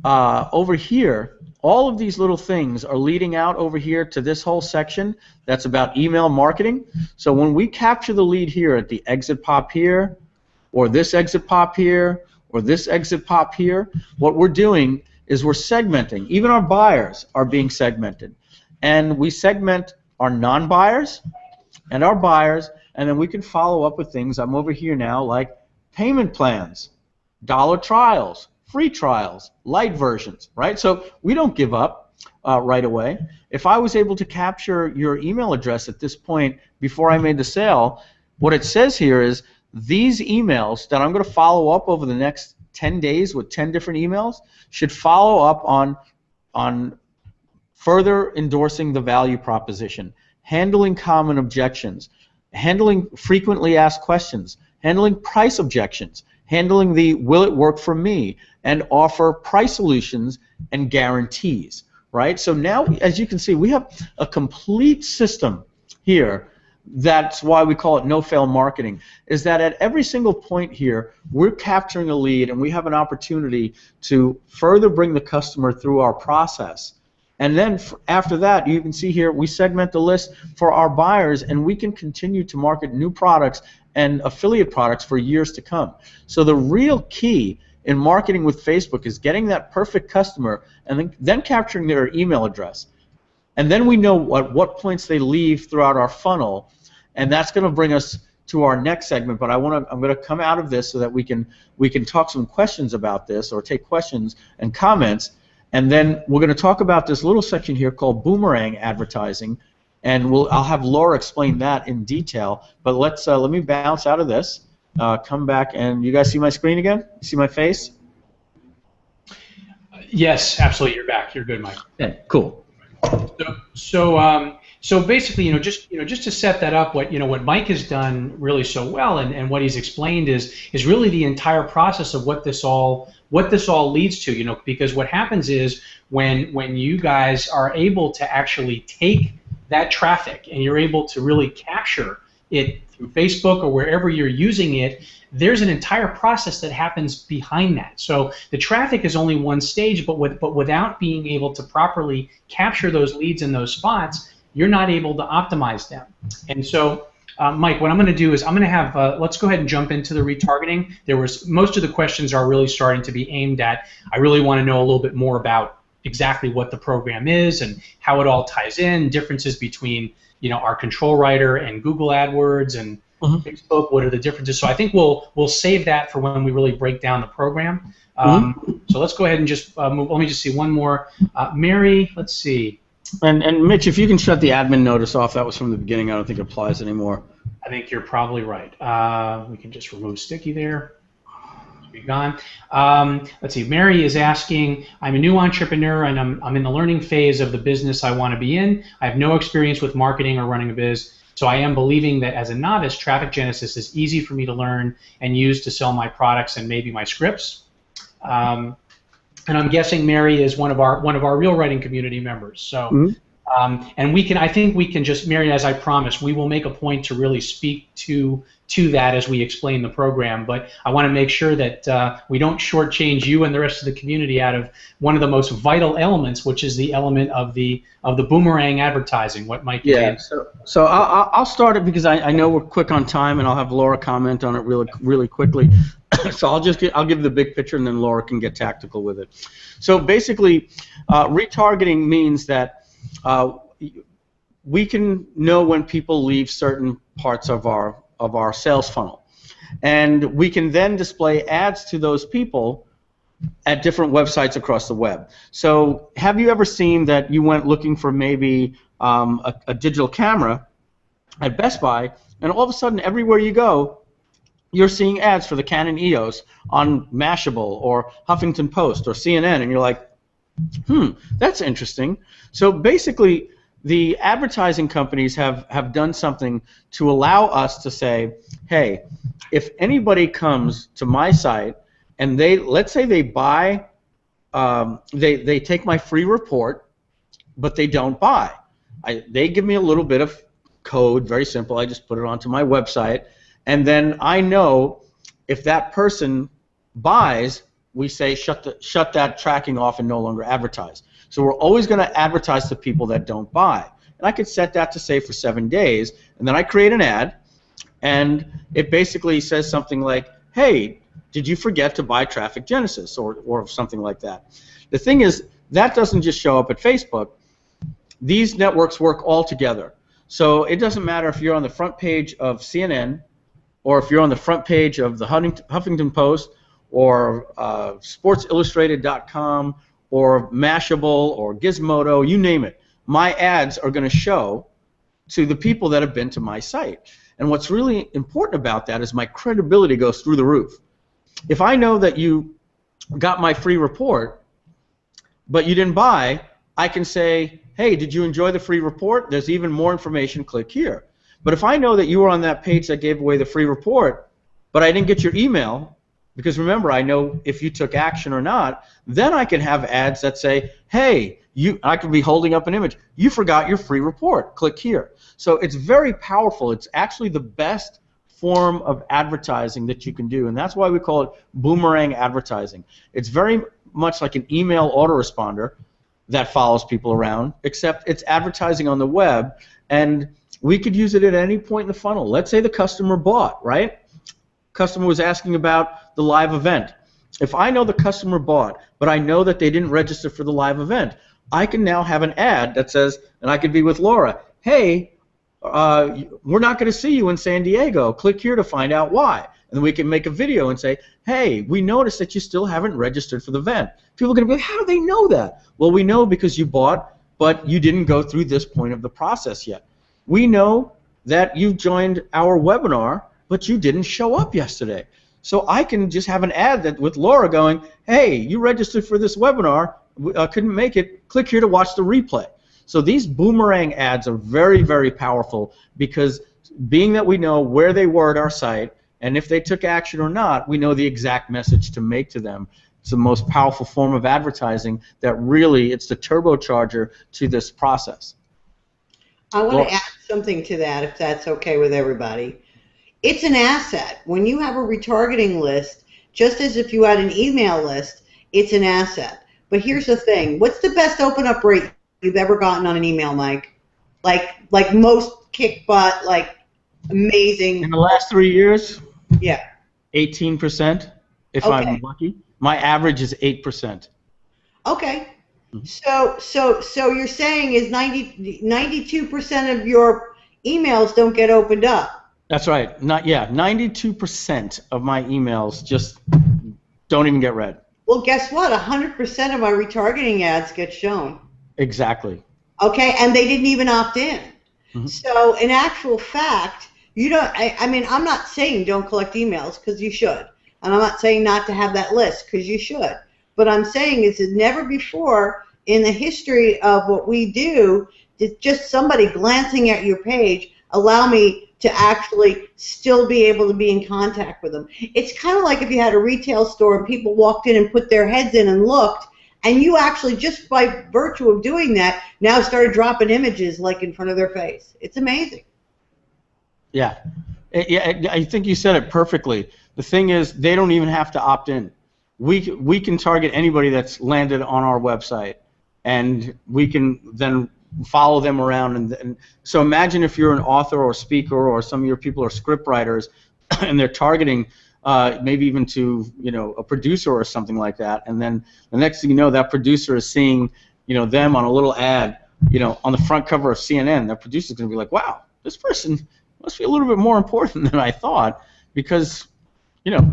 over here, all of these little things are leading out over here to this whole section that's about email marketing. So when we capture the lead here at the exit pop here, or this exit pop here, or this exit pop here, what we're doing is we're segmenting. Even our buyers are being segmented. And we segment our non-buyers and our buyers, and then we can follow up with things. I'm over here now, like payment plans, dollar trials, free trials, light versions, right? So we don't give up right away. If I was able to capture your email address at this point before I made the sale, what it says here is these emails that I'm going to follow up over the next 10 days with 10 different emails should follow up on further endorsing the value proposition, handling common objections, handling frequently asked questions, handling price objections, handling the will it work for me, and offer price solutions and guarantees, right? So now, as you can see, we have a complete system here. That's why we call it no-fail marketing, is that at every single point here, we're capturing a lead and we have an opportunity to further bring the customer through our process. And then after that, you can see here, we segment the list for our buyers, and we can continue to market new products and affiliate products for years to come. So the real key in marketing with Facebook is getting that perfect customer and then capturing their email address. And then we know at what points they leave throughout our funnel, and that's going to bring us to our next segment. But I'm going to come out of this so that we can talk some questions about this, or take questions and comments. And then we're going to talk about this little section here called boomerang advertising, and I'll have Laura explain that in detail. But let me bounce out of this, come back, and you guys see my screen again? You see my face? Yes, absolutely. You're back. You're good, Mike. Okay, cool. So basically, just to set that up, what Mike has done really so well, and what he's explained is really the entire process of what this all leads to. Because what happens is when you guys are able to actually take that traffic and you're able to really capture it through Facebook or wherever you're using it, there's an entire process that happens behind that. So the traffic is only one stage, but without being able to properly capture those leads in those spots, you're not able to optimize them. And so, Mike, what I'm going to do is I'm going to have, let's go ahead and jump into the retargeting. Most of the questions are really starting to be aimed at, I really want to know a little bit more about exactly what the program is and how it all ties in, differences between our control writer and Google AdWords and Facebook, what are the differences? So I think we'll save that for when we really break down the program. So let's go ahead and just move. Let me just see one more. Mary, let's see. And Mitch, if you can shut the admin notice off, that was from the beginning. I don't think it applies anymore. I think you're probably right. We can just remove sticky there. You're gone. Let's see. Mary is asking, I'm a new entrepreneur and I'm in the learning phase of the business I want to be in. I have no experience with marketing or running a biz. So I am believing that as a novice, Traffic Genesis is easy for me to learn and use to sell my products and maybe my scripts. And I'm guessing Mary is one of our real writing community members. So, and I think we can just, Mary, as I promised, we will make a point to really speak to that as we explain the program. But I want to make sure that we don't shortchange you and the rest of the community out of one of the most vital elements, which is the element of the boomerang advertising. What Mike? Yeah. So I'll start it because I know we're quick on time, and I'll have Laura comment on it really quickly. So I'll give the big picture, and then Laura can get tactical with it. So basically, retargeting means that we can know when people leave certain parts of our sales funnel, and we can then display ads to those people at different websites across the web. So have you ever seen that you went looking for maybe a digital camera at Best Buy, and all of a sudden everywhere you go, you're seeing ads for the Canon EOS on Mashable or Huffington Post or CNN, and you're like, that's interesting. So basically, the advertising companies have done something to allow us to say, hey, if anybody comes to my site and let's say they buy, they take my free report, but they don't buy. They give me a little bit of code, very simple. I just put it onto my website, and then I know if that person buys, we say shut that tracking off and no longer advertise. So we're always going to advertise to people that don't buy. And I could set that to say for 7 days, and then I create an ad, and it basically says something like, hey, did you forget to buy Traffic Genesis, or something like that. The thing is, that doesn't just show up at Facebook. These networks work all together. So it doesn't matter if you're on the front page of CNN, or if you're on the front page of the Huffington Post, or SportsIllustrated.com, or Mashable, or Gizmodo, you name it. My ads are going to show to the people that have been to my site. And what's really important about that is my credibility goes through the roof. If I know that you got my free report, but you didn't buy, I can say, hey, did you enjoy the free report? There's even more information, click here. But if I know that you were on that page that gave away the free report, but I didn't get your email, because remember, I know if you took action or not, then I can have ads that say, hey, I could be holding up an image. You forgot your free report. Click here. So it's very powerful. It's actually the best form of advertising that you can do, and that's why we call it boomerang advertising. It's very much like an email autoresponder that follows people around, except it's advertising on the web, and we could use it at any point in the funnel. Let's say the customer bought, right? Customer was asking about the live event. If I know the customer bought, but I know that they didn't register for the live event, I can now have an ad that says, and I could be with Laura, hey, we're not going to see you in San Diego. Click here to find out why. And then we can make a video and say, hey, we noticed that you still haven't registered for the event. People are going to be like, how do they know that? Well, we know because you bought, but you didn't go through this point of the process yet. We know that you joined our webinar, but you didn't show up yesterday. So I can just have an ad that with Laura going, hey, you registered for this webinar, couldn't make it, click here to watch the replay. So these boomerang ads are very, very powerful because being that we know where they were at our site and if they took action or not, we know the exact message to make to them. It's the most powerful form of advertising that really, it's the turbocharger to this process. I want to add something to that if that's okay with everybody. It's an asset. When you have a retargeting list, just as if you had an email list, it's an asset. But here's the thing. What's the best open-up rate you've ever gotten on an email, Mike? Like most kick butt, like amazing. In the last 3 years? Yeah. 18%, if I'm lucky. My average is 8%. Okay. So you're saying is 92% of your emails don't get opened up. That's right. 92% of my emails just don't even get read. Well, guess what? 100% of my retargeting ads get shown. Exactly. Okay, and they didn't even opt in. Mm-hmm. So in actual fact, you don't. I mean, I'm not saying don't collect emails because you should, And I'm not saying not to have that list, because you should. But I'm saying is that never before in the history of what we do did just somebody glancing at your page allow me to actually still be able to be in contact with them. It's kind of like if you had a retail store and people walked in and put their heads in and looked, and you actually, just by virtue of doing that, now started dropping images like in front of their face. It's amazing. Yeah. Yeah, I think you said it perfectly. The thing is, they don't even have to opt in. We can target anybody that's landed on our website, and we can then follow them around. And so imagine if you're an author or speaker, or some of your people are script writers, and they're targeting maybe even to a producer or something like that, and then the next thing you know, that producer is seeing them on a little ad on the front cover of CNN. That producer's going to be like, wow, this person must be a little bit more important than I thought, because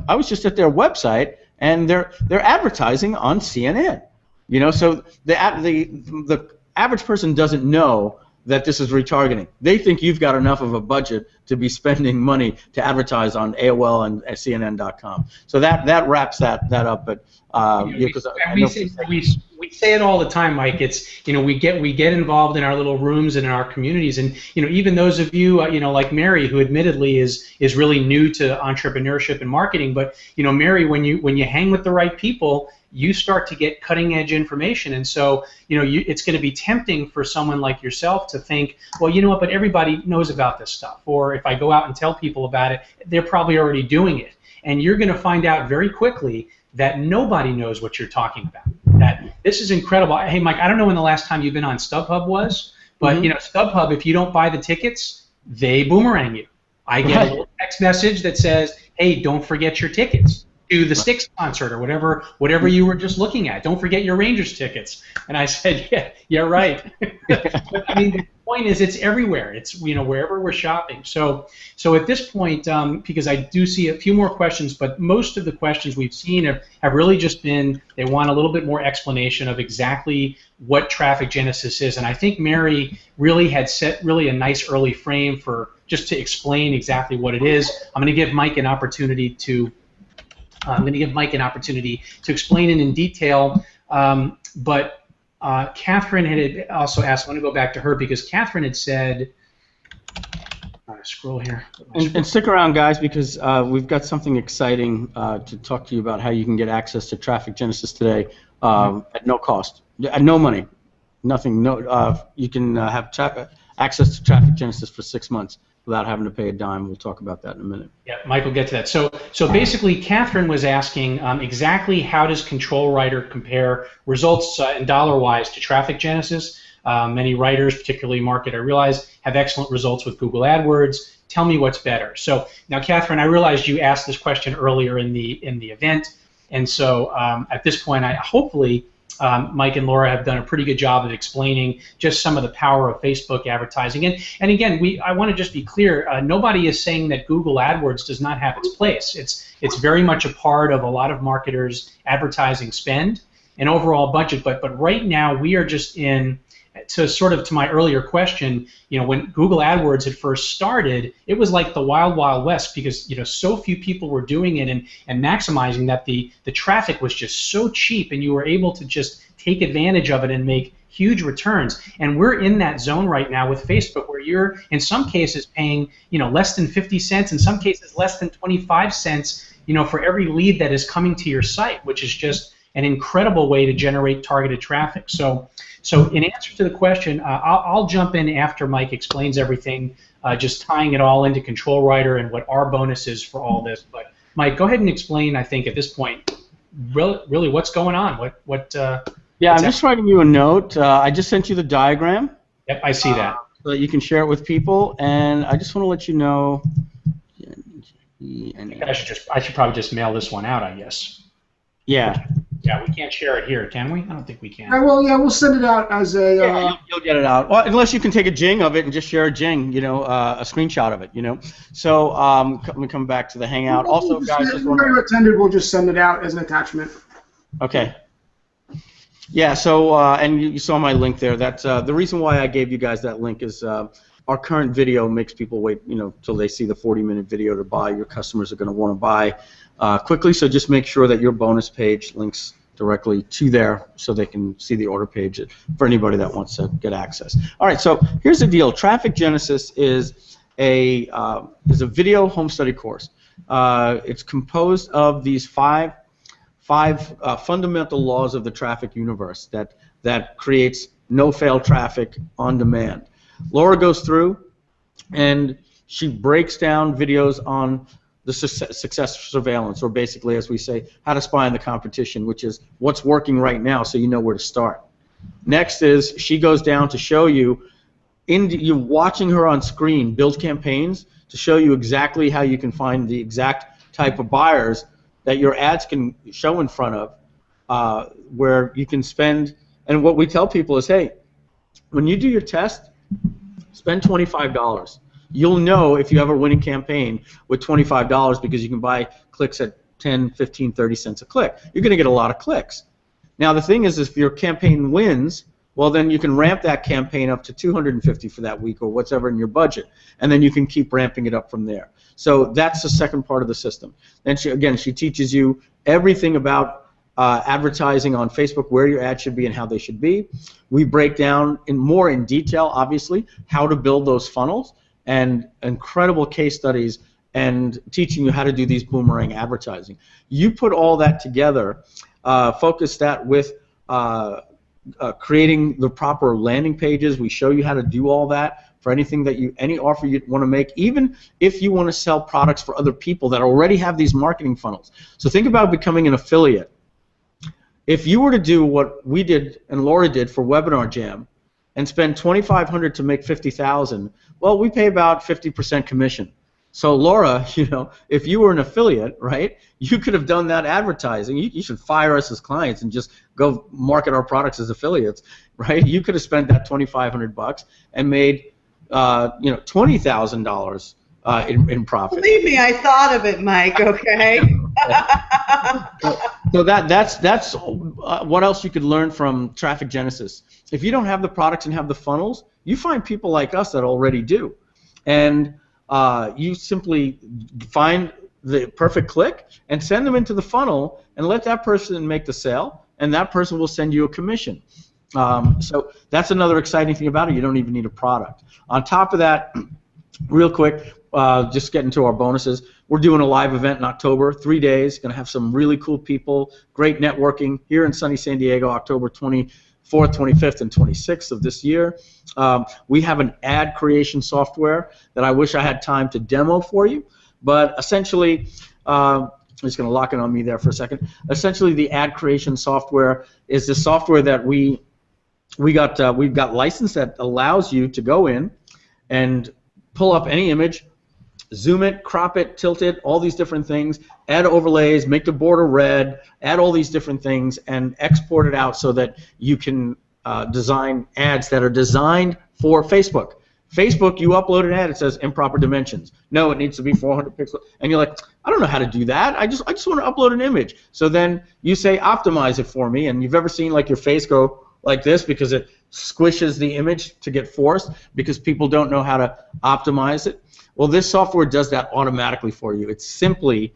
I was just at their website and they're advertising on CNN. So the average person doesn't know that this is retargeting. They think you've got enough of a budget to be spending money to advertise on AOL and CNN.com. So that wraps that up. But we say it all the time, Mike. It's we get involved in our little rooms and in our communities, and even those of you like Mary, who admittedly is really new to entrepreneurship and marketing, but Mary, when you hang with the right people, you start to get cutting edge information. And so it's going to be tempting for someone like yourself to think, well, you know what, but everybody knows about this stuff, or if I go out and tell people about it, they're probably already doing it. And you're going to find out very quickly that nobody knows what you're talking about. That this is incredible. Hey, Mike, I don't know when the last time you've been on StubHub was, but StubHub, if you don't buy the tickets, they boomerang you. I get a little text message that says, hey, don't forget your tickets to the Styx concert or whatever you were just looking at. Don't forget your Rangers tickets. And I said, yeah, right. But, I mean, the point is, it's everywhere. It's wherever we're shopping. So at this point, because I do see a few more questions, but most of the questions we've seen have really just been, they want a little bit more explanation of exactly what traffic genesis is. And I think Mary really had set a nice early frame for just to explain exactly what it is. I'm going to give Mike an opportunity to explain it in detail, but Catherine had also asked, I want to go back to her, because Catherine had said, scroll here. And stick around, guys, because we've got something exciting to talk to you about, how you can get access to Traffic Genesis today at no cost, at no money, nothing. You can have access to Traffic Genesis for 6 months without having to pay a dime. We'll talk about that in a minute. Yeah, Mike will get to that. So basically, Catherine was asking exactly how does Control Writer compare results in dollar-wise to Traffic Genesis? Many writers, particularly Market, I realize, have excellent results with Google AdWords. Tell me what's better. So now, Catherine, I realized you asked this question earlier in the event, and so at this point, hopefully Mike and Laura have done a pretty good job of explaining just some of the power of Facebook advertising. And again, I want to just be clear, nobody is saying that Google AdWords does not have its place. It's very much a part of a lot of marketers' advertising spend and overall budget, but right now we are just in, to my earlier question, when Google AdWords had first started, it was like the wild, wild west, because so few people were doing it and maximizing that the traffic was just so cheap, and you were able to just take advantage of it and make huge returns. And we're in that zone right now with Facebook, where you're in some cases paying less than 50 cents, in some cases less than 25 cents, for every lead that is coming to your site, which is just an incredible way to generate targeted traffic. So in answer to the question, I'll jump in after Mike explains everything, just tying it all into Control Writer and what our bonus is for all this. But Mike, go ahead and explain, I think, at this point, really what's going on. Yeah, I'm just writing you a note. I just sent you the diagram. Yep, I see that. So that you can share it with people, and I just want to let you know. I should probably just mail this one out, I guess. Yeah. Yeah, we can't share it here, can we? I don't think we can. We'll send it out as a. You'll get it out. Well, unless you can take a jing of it and just share a jing, a screenshot of it, So let me come back to the Hangout. Also, guys, whoever attended, we'll just send it out as an attachment. Okay. Yeah. So and you saw my link there. That's the reason why I gave you guys that link is our current video makes people wait, till they see the 40-minute video to buy. Your customers are going to want to buy quickly, so just make sure that your bonus page links directly to there so they can see the order page for anybody that wants to get access. All right, so here's the deal. Traffic Genesis is a video home study course. It's composed of these five fundamental laws of the traffic universe that creates no-fail traffic on demand. Laura goes through and she breaks down videos on the success surveillance, or basically, as we say, how to spy on the competition, which is what's working right now so you know where to start. Next is she goes down to show you, you're watching her on screen build campaigns to show you exactly how you can find the exact type of buyers that your ads can show in front of, where you can spend. And what we tell people is, hey, when you do your test, spend $25. You'll know if you have a winning campaign with $25 because you can buy clicks at 10, 15, 30 cents a click. You're going to get a lot of clicks. Now the thing is, if your campaign wins, well then you can ramp that campaign up to $250 for that week or whatever in your budget, and then you can keep ramping it up from there. So that's the second part of the system. Then she teaches you everything about advertising on Facebook, where your ads should be and how they should be. We break down more in detail, obviously, how to build those funnels, and incredible case studies, and teaching you how to do these boomerang advertising. You put all that together, focus that with creating the proper landing pages. We show you how to do all that for anything that any offer you want to make, even if you want to sell products for other people that already have these marketing funnels. So think about becoming an affiliate. If you were to do what we did and Laura did for Webinar Jam and spend $2,500 to make $50,000, well, we pay about 50% commission. So Laura, if you were an affiliate, right, you could have done that advertising. You should fire us as clients and just go market our products as affiliates, right? You could have spent that $2,500 and made $20,000 in profit. Believe me, I thought of it, Mike. Okay. So that's what else you could learn from Traffic Genesis. If you don't have the products and have the funnels, you find people like us that already do, and you simply find the perfect click and send them into the funnel and let that person make the sale, and that person will send you a commission. So that's another exciting thing about it. You don't even need a product. On top of that, real quick, just getting to our bonuses, we're doing a live event in October, 3 days. Going to have some really cool people, great networking here in sunny San Diego, October 24th, 25th, and 26th of this year. We have an ad creation software that I wish I had time to demo for you, but essentially, I'm just going to lock it on me there for a second. Essentially, the ad creation software is the software that we've got licensed that allows you to go in and pull up any image, zoom it, crop it, tilt it, all these different things, add overlays, make the border red, add all these different things, and export it out so that you can design ads that are designed for Facebook. Facebook, you upload an ad, it says improper dimensions. No, it needs to be 400 pixels. And you're like, I don't know how to do that. I just want to upload an image. So then you say optimize it for me, and you've ever seen like your face go like this because it squishes the image to get forced because people don't know how to optimize it. Well, this software does that automatically for you. It simply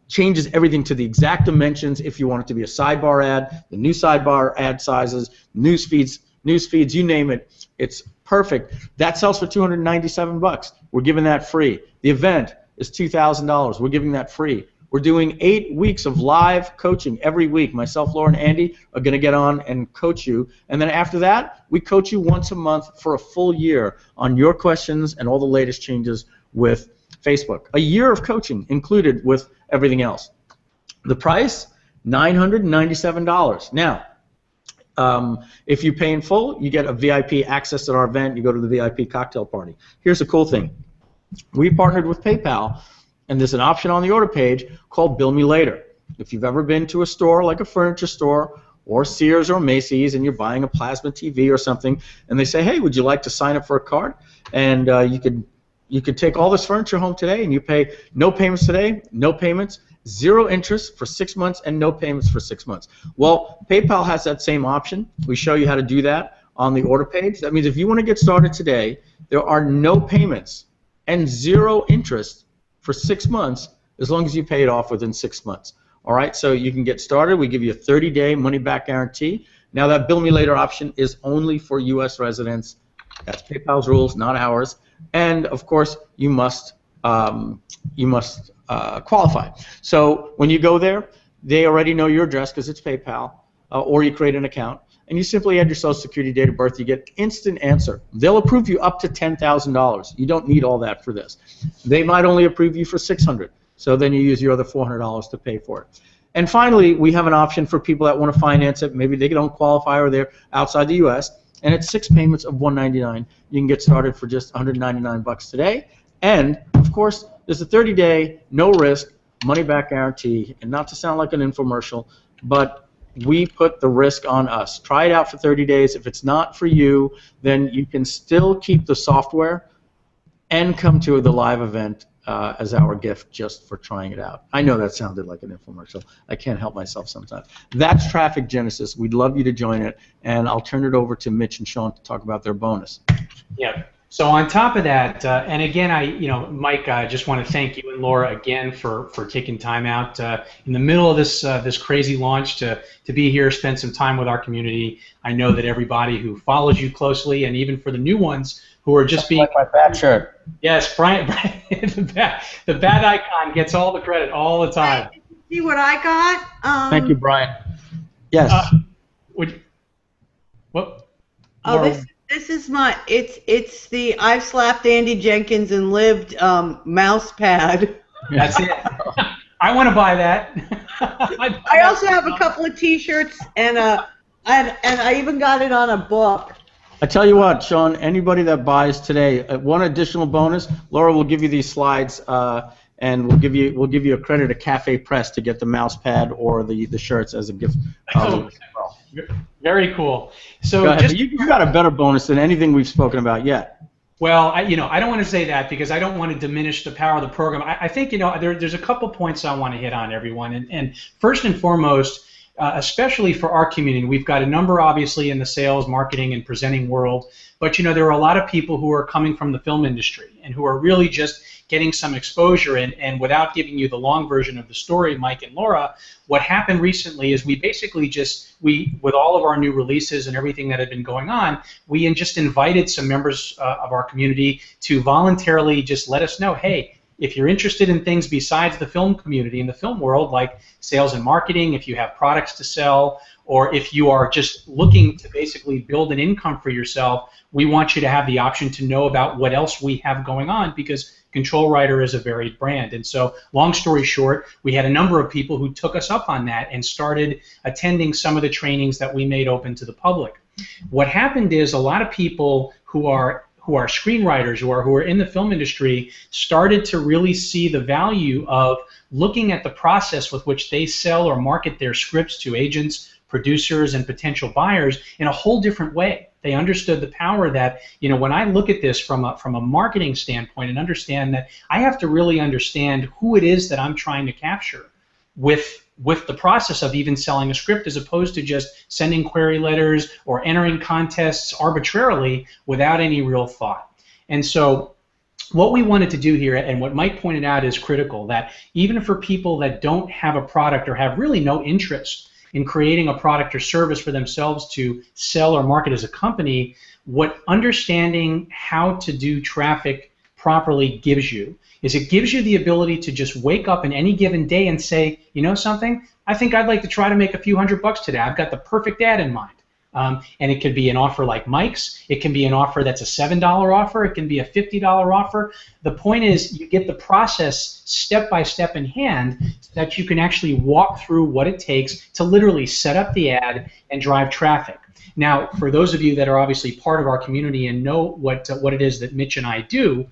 changes everything to the exact dimensions if you want it to be a sidebar ad, the new sidebar ad sizes, news feeds, you name it. It's perfect. That sells for $297. We're giving that free. The event is $2,000. We're giving that free. We're doing 8 weeks of live coaching every week. Myself, Laura, and Andy are going to get on and coach you. And then after that, we coach you once a month for a full year on your questions and all the latest changes with Facebook. A year of coaching included with everything else. The price, $997. Now, if you pay in full, you get a VIP access at our event. You go to the VIP cocktail party. Here's the cool thing. We partnered with PayPal, and there's an option on the order page called Bill Me Later. If you've ever been to a store like a furniture store or Sears or Macy's and you're buying a plasma TV or something, and they say, hey, would you like to sign up for a card? And you could take all this furniture home today, and you pay no payments today, no payments, 0 interest for 6 months, and no payments for 6 months. Well, PayPal has that same option. We show you how to do that on the order page. That means if you want to get started today, there are no payments and 0 interest for 6 months as long as you pay it off within 6 months. All right, so you can get started. We give you a 30-day money-back guarantee. Now that bill me later option is only for U.S. residents. That's PayPal's rules, not ours. And of course, you must qualify. So when you go there, they already know your address because it's PayPal, or you create an account, and you simply add your Social Security, date of birth. You get instant answer. They'll approve you up to $10,000. You don't need all that for this. They might only approve you for $600. So then you use your other $400 to pay for it. And finally, we have an option for people that want to finance it. Maybe they don't qualify or they're outside the U.S. And it's 6 payments of $199. You can get started for just $199 today. And of course, there's a 30-day, no risk, money-back guarantee. And not to sound like an infomercial, but we put the risk on us. Try it out for 30 days. If it's not for you, then you can still keep the software and come to the live event as our gift just for trying it out. I know that sounded like an infomercial. I can't help myself sometimes. That's Traffic Genesis. We'd love you to join it, and I'll turn it over to Mitch and Sean to talk about their bonus. Yeah. So on top of that, and again, Mike, I just want to thank you and Laura again for taking time out in the middle of this crazy launch to be here, spend some time with our community. I know that everybody who follows you closely, and even for the new ones who are just being like my bat shirt. Yes, Brian the bat icon gets all the credit all the time. Hey, see what I got? Thank you, Brian. Yes. What? Oh, this is my it's the I've slapped Andy Jenkins and lived mouse pad. That's it. I want to buy that. I also have a couple of T-shirts and I even got it on a book. I tell you what, Sean, anybody that buys today, one additional bonus, Laura will give you these slides, and we'll give you a credit at Cafe Press to get the mouse pad or the shirts as a gift. Very cool. So you got a better bonus than anything we've spoken about yet. Well, I don't want to say that because I don't want to diminish the power of the program. I think there's a couple points I want to hit on, everyone, and first and foremost, especially for our community, we've got a number obviously in the sales, marketing, and presenting world, but there are a lot of people who are coming from the film industry and who are really just getting some exposure. And without giving you the long version of the story, Mike and Laura, what happened recently is we basically with all of our new releases and everything that had been going on, we just invited some members of our community to voluntarily just let us know, hey, if you're interested in things besides the film community and the film world, like sales and marketing, if you have products to sell, or if you are just looking to basically build an income for yourself, we want you to have the option to know about what else we have going on, because Control Writer is a varied brand. And so, long story short, we had a number of people who took us up on that and started attending some of the trainings that we made open to the public. What happened is a lot of people who are screenwriters, who are in the film industry, started to really see the value of looking at the process with which they sell or market their scripts to agents, producers, and potential buyers in a whole different way. They understood the power that, when I look at this from a marketing standpoint and understand that I have to really understand who it is that I'm trying to capture with the process of even selling a script, as opposed to just sending query letters or entering contests arbitrarily without any real thought. And so what we wanted to do here, and what Mike pointed out is critical, that even for people that don't have a product or have really no interest in creating a product or service for themselves to sell or market as a company, what understanding how to do traffic properly gives you is it gives you the ability to just wake up in any given day and say, you know something, I think I'd like to try to make a few $100 today. I've got the perfect ad in mind. And it could be an offer like Mike's. It can be an offer that's a $7 offer. It can be a $50 offer. The point is you get the process step by step in hand so that you can actually walk through what it takes to literally set up the ad and drive traffic. Now, for those of you that are obviously part of our community and know what it is that Mitch and I do,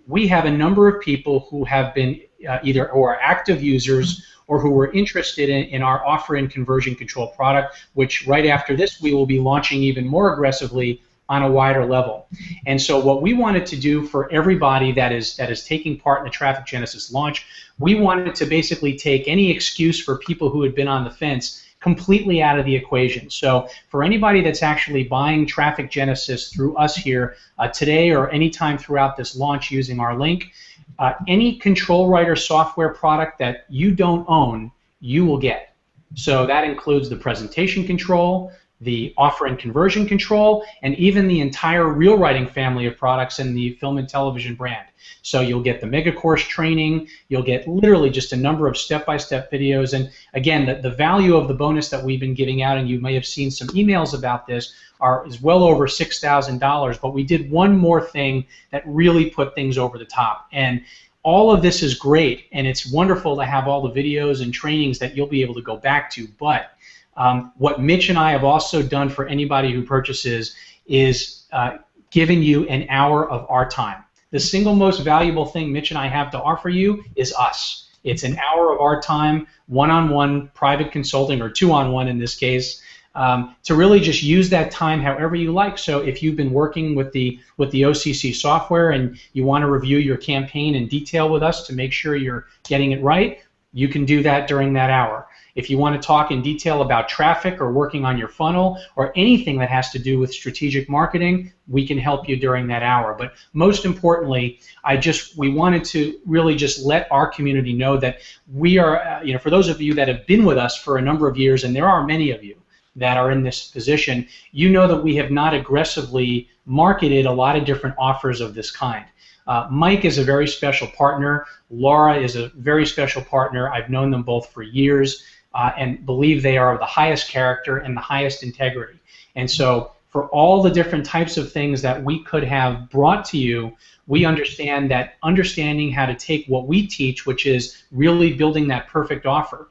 we have a number of people who have been either who are active users or who were interested in our offer and conversion control product, which right after this we will be launching even more aggressively on a wider level. And so what we wanted to do for everybody that is taking part in the Traffic Genesis launch, we wanted to basically take any excuse for people who had been on the fence completely out of the equation. So for anybody that's actually buying Traffic Genesis through us here today or anytime throughout this launch using our link, any Control Writer software product that you don't own, you will get. So that includes the presentation control, the offer and conversion control, and even the entire reel writing family of products in the film and television brand. So you'll get the mega course training, you'll get literally just a number of step-by-step videos, and again, the value of the bonus that we've been giving out, and you may have seen some emails about this, is well over $6,000, but we did one more thing that really put things over the top. And all of this is great, and it's wonderful to have all the videos and trainings that you'll be able to go back to, but what Mitch and I have also done for anybody who purchases is giving you an hour of our time. The single most valuable thing Mitch and I have to offer you is us. It's an hour of our time, one-on-one private consulting, or two-on-one in this case, to really just use that time however you like. So if you've been working with the OCC software and you want to review your campaign in detail with us to make sure you're getting it right, you can do that during that hour. If you want to talk in detail about traffic or working on your funnel or anything that has to do with strategic marketing, we can help you during that hour. But most importantly, we wanted to really just let our community know that we are, for those of you that have been with us for a number of years, and there are many of you that are in this position, you know that we have not aggressively marketed a lot of different offers of this kind. Mike is a very special partner. Laura is a very special partner. I've known them both for years. And believe they are of the highest character and the highest integrity. And so for all the different types of things that we could have brought to you, we understand that understanding how to take what we teach, which is really building that perfect offer,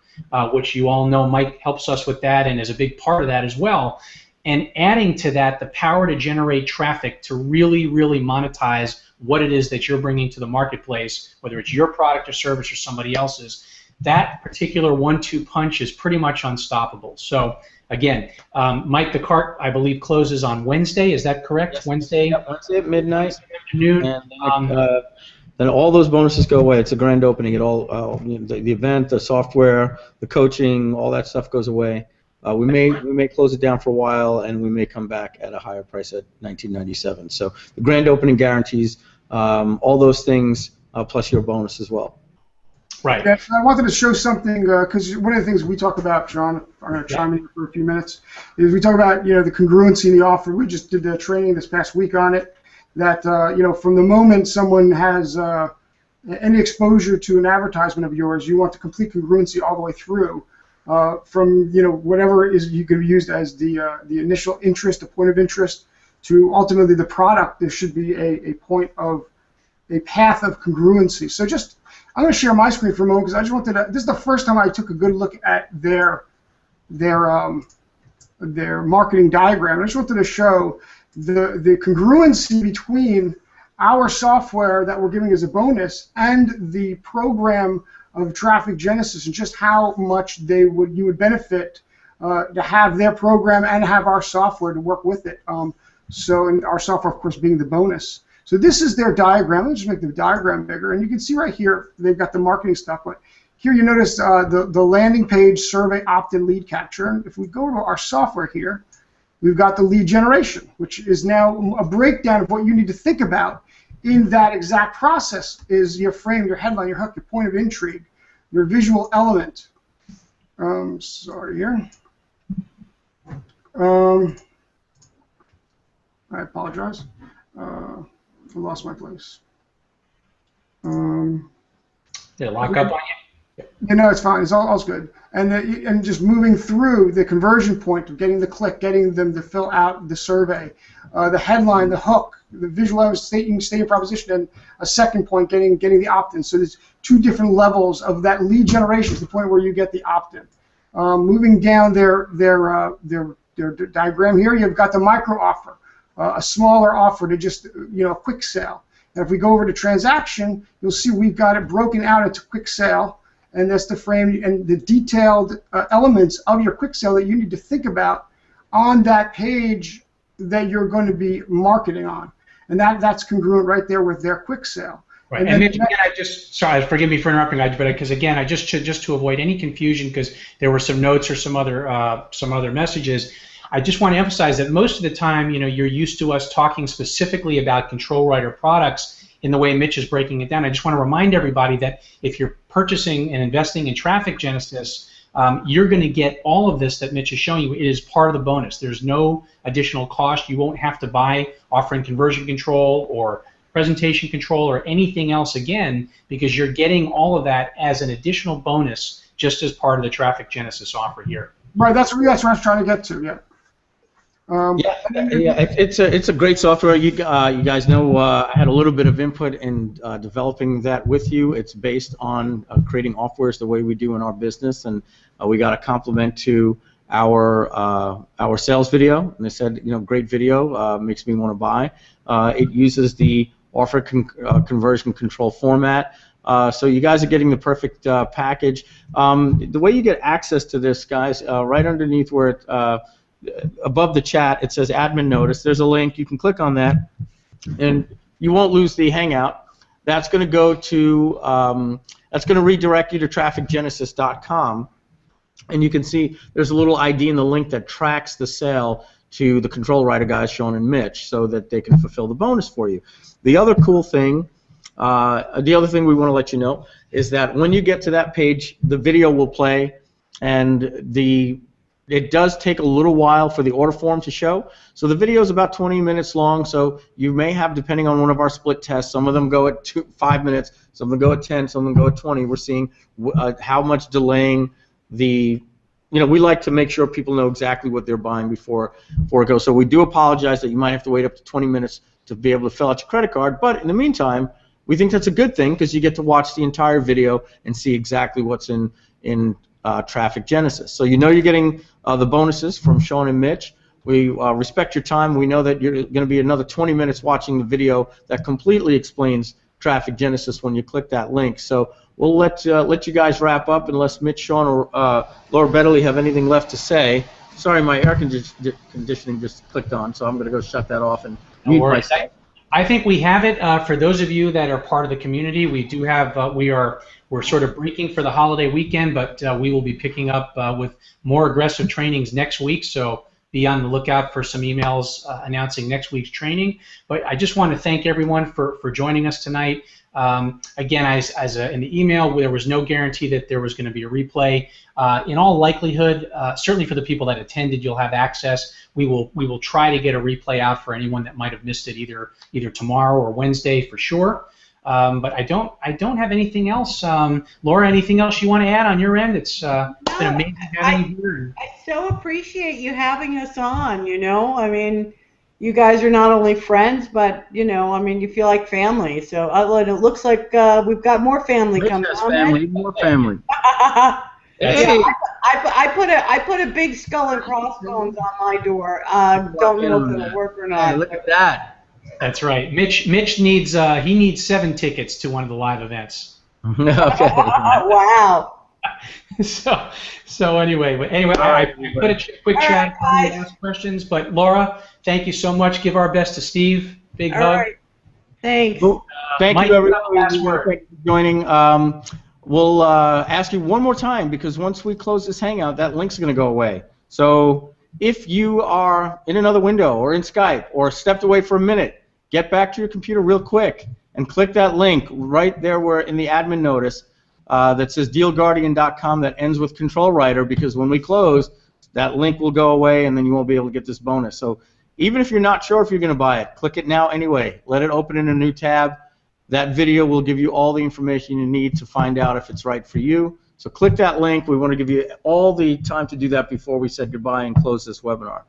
which you all know Mike helps us with that and is a big part of that as well, and adding to that the power to generate traffic to really, really monetize what it is that you're bringing to the marketplace, whether it's your product or service or somebody else's. That particular 1-2 punch is pretty much unstoppable. So again, Mike, the cart, I believe, closes on Wednesday. Is that correct? Yes. Wednesday? Yep, Wednesday at midnight. Afternoon. And then all those bonuses go away. It's a grand opening. It all the event, the software, the coaching, all that stuff goes away. We may close it down for a while, and we may come back at a higher price at $19.97. So the grand opening guarantees all those things plus your bonus as well. Right. Yeah, I wanted to show something because one of the things we talk about, Sean, I'm going to chime in for a few minutes, is we talk about the congruency in the offer. We just did the training this past week on it. That from the moment someone has any exposure to an advertisement of yours, you want the complete congruency all the way through, from whatever is you could use as the initial interest, the point of interest, to ultimately the product. There should be a path of congruency. So I'm going to share my screen for a moment because I just wanted to. This is the first time I took a good look at their marketing diagram. I just wanted to show the congruency between our software that we're giving as a bonus and the program of Traffic Genesis, and just how much you would benefit to have their program and have our software to work with it. And our software, of course, being the bonus. So this is their diagram. Let's just make the diagram bigger, and you can see right here they've got the marketing stuff. But here you notice the landing page, survey, opt-in, lead capture. And if we go to our software here, we've got the lead generation, which is now a breakdown of what you need to think about in that exact process. Is your frame, your headline, your hook, your point of intrigue, your visual element. Sorry here. I apologize. I lost my place. Did it lock up on you? It's fine. It's all's good. And just moving through the conversion point of getting the click, getting them to fill out the survey, the headline, the hook, the visual stating proposition, and a second point, getting the opt-in. So there's two different levels of that lead generation to the point where you get the opt-in. Moving down their diagram here, you've got the micro offer. A smaller offer to just a quick sale. And if we go over to transaction, you'll see we've got it broken out into quick sale, and that's the frame and the detailed elements of your quick sale that you need to think about on that page that you're going to be marketing on, and that's congruent right there with their quick sale. Right. And And then Mitch, again, sorry, forgive me for interrupting, but because again, just to avoid any confusion, because there were some notes or some other messages, I just want to emphasize that most of the time, you're used to us talking specifically about control writer products in the way Mitch is breaking it down. I just want to remind everybody that if you're purchasing and investing in Traffic Genesis, you're going to get all of this that Mitch is showing you. It is part of the bonus. There's no additional cost. You won't have to buy offering conversion control or presentation control or anything else again, because you're getting all of that as an additional bonus just as part of the Traffic Genesis offer here. right, that's what I was trying to get to. Yeah. It's a great software. You guys know I had a little bit of input in developing that with you. It's based on creating offwares the way we do in our business, and we got a compliment to our sales video, and they said, great video, makes me want to buy. It uses the offer conversion control format. So you guys are getting the perfect package. The way you get access to this, guys, right underneath where it, above the chat, it says admin notice. There's a link. You can click on that, and you won't lose the Hangout. That's going to go to, that's going to redirect you to trafficgenesis.com, and you can see there's a little ID in the link that tracks the sale to the control writer guys, Sean and Mitch, so that they can fulfill the bonus for you. The other cool thing, the other thing we want to let you know is that when you get to that page, the video will play, and it does take a little while for the order form to show. So the video is about 20 minutes long, so you may have, depending on one of our split tests, some of them go at 5 minutes, some of them go at 10, some of them go at 20. We're seeing how much delaying we like to make sure people know exactly what they're buying before it goes. So we do apologize that you might have to wait up to 20 minutes to be able to fill out your credit card, but in the meantime, we think that's a good thing because you get to watch the entire video and see exactly what's in Traffic Genesis. So you're getting the bonuses from Sean and Mitch. We respect your time. We know that you're going to be another 20 minutes watching the video that completely explains Traffic Genesis when you click that link. So we'll let you guys wrap up unless Mitch, Sean, or Laura Betterly have anything left to say. Sorry, my air conditioning just clicked on, so I'm going to go shut that off and mute myself. I think we have it. For those of you that are part of the community, we do have. We're sort of breaking for the holiday weekend, but we will be picking up with more aggressive trainings next week. So be on the lookout for some emails announcing next week's training. But I just want to thank everyone for joining us tonight. Again, in the email, there was no guarantee that there was going to be a replay. In all likelihood, certainly for the people that attended, you'll have access. We will try to get a replay out for anyone that might have missed it either tomorrow or Wednesday for sure. But I don't have anything else. Laura, anything else you want to add on your end? It's been amazing having you here. I so appreciate you having us on. I mean, you guys are not only friends, but you feel like family. So it looks like we've got more family coming on. Family, more family. Yeah, I put a big skull and crossbones on my door. Don't know if it'll work or not. Hey, look at that. That's right. Mitch needs 7 tickets to one of the live events. Okay. Wow. So anyway, I put a quick chat for you to ask questions. But Laura, thank you so much. Give our best to Steve. Big hug. Right. Thanks. Well, thank Mike, you, everyone. last Thank you word. for joining. We'll ask you one more time because once we close this Hangout, that link's going to go away. So if you are in another window or in Skype or stepped away for a minute, get back to your computer real quick and click that link right there where in the admin notice that says dealguardian.com that ends with control writer, because when we close, that link will go away and then you won't be able to get this bonus. So even if you're not sure if you're going to buy it, click it now anyway. Let it open in a new tab. That video will give you all the information you need to find out if it's right for you. So click that link. We want to give you all the time to do that before we said goodbye and close this webinar.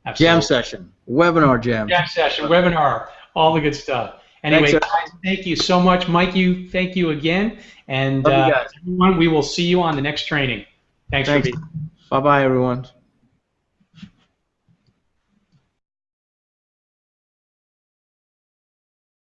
Absolutely. Jam session, webinar jam. Jam session, webinar, all the good stuff. Anyway, Thanks, guys, thank you so much. Mike, thank you again. And Love you guys. everyone, we will see you on the next training. Thanks. For being here. Bye-bye, everyone.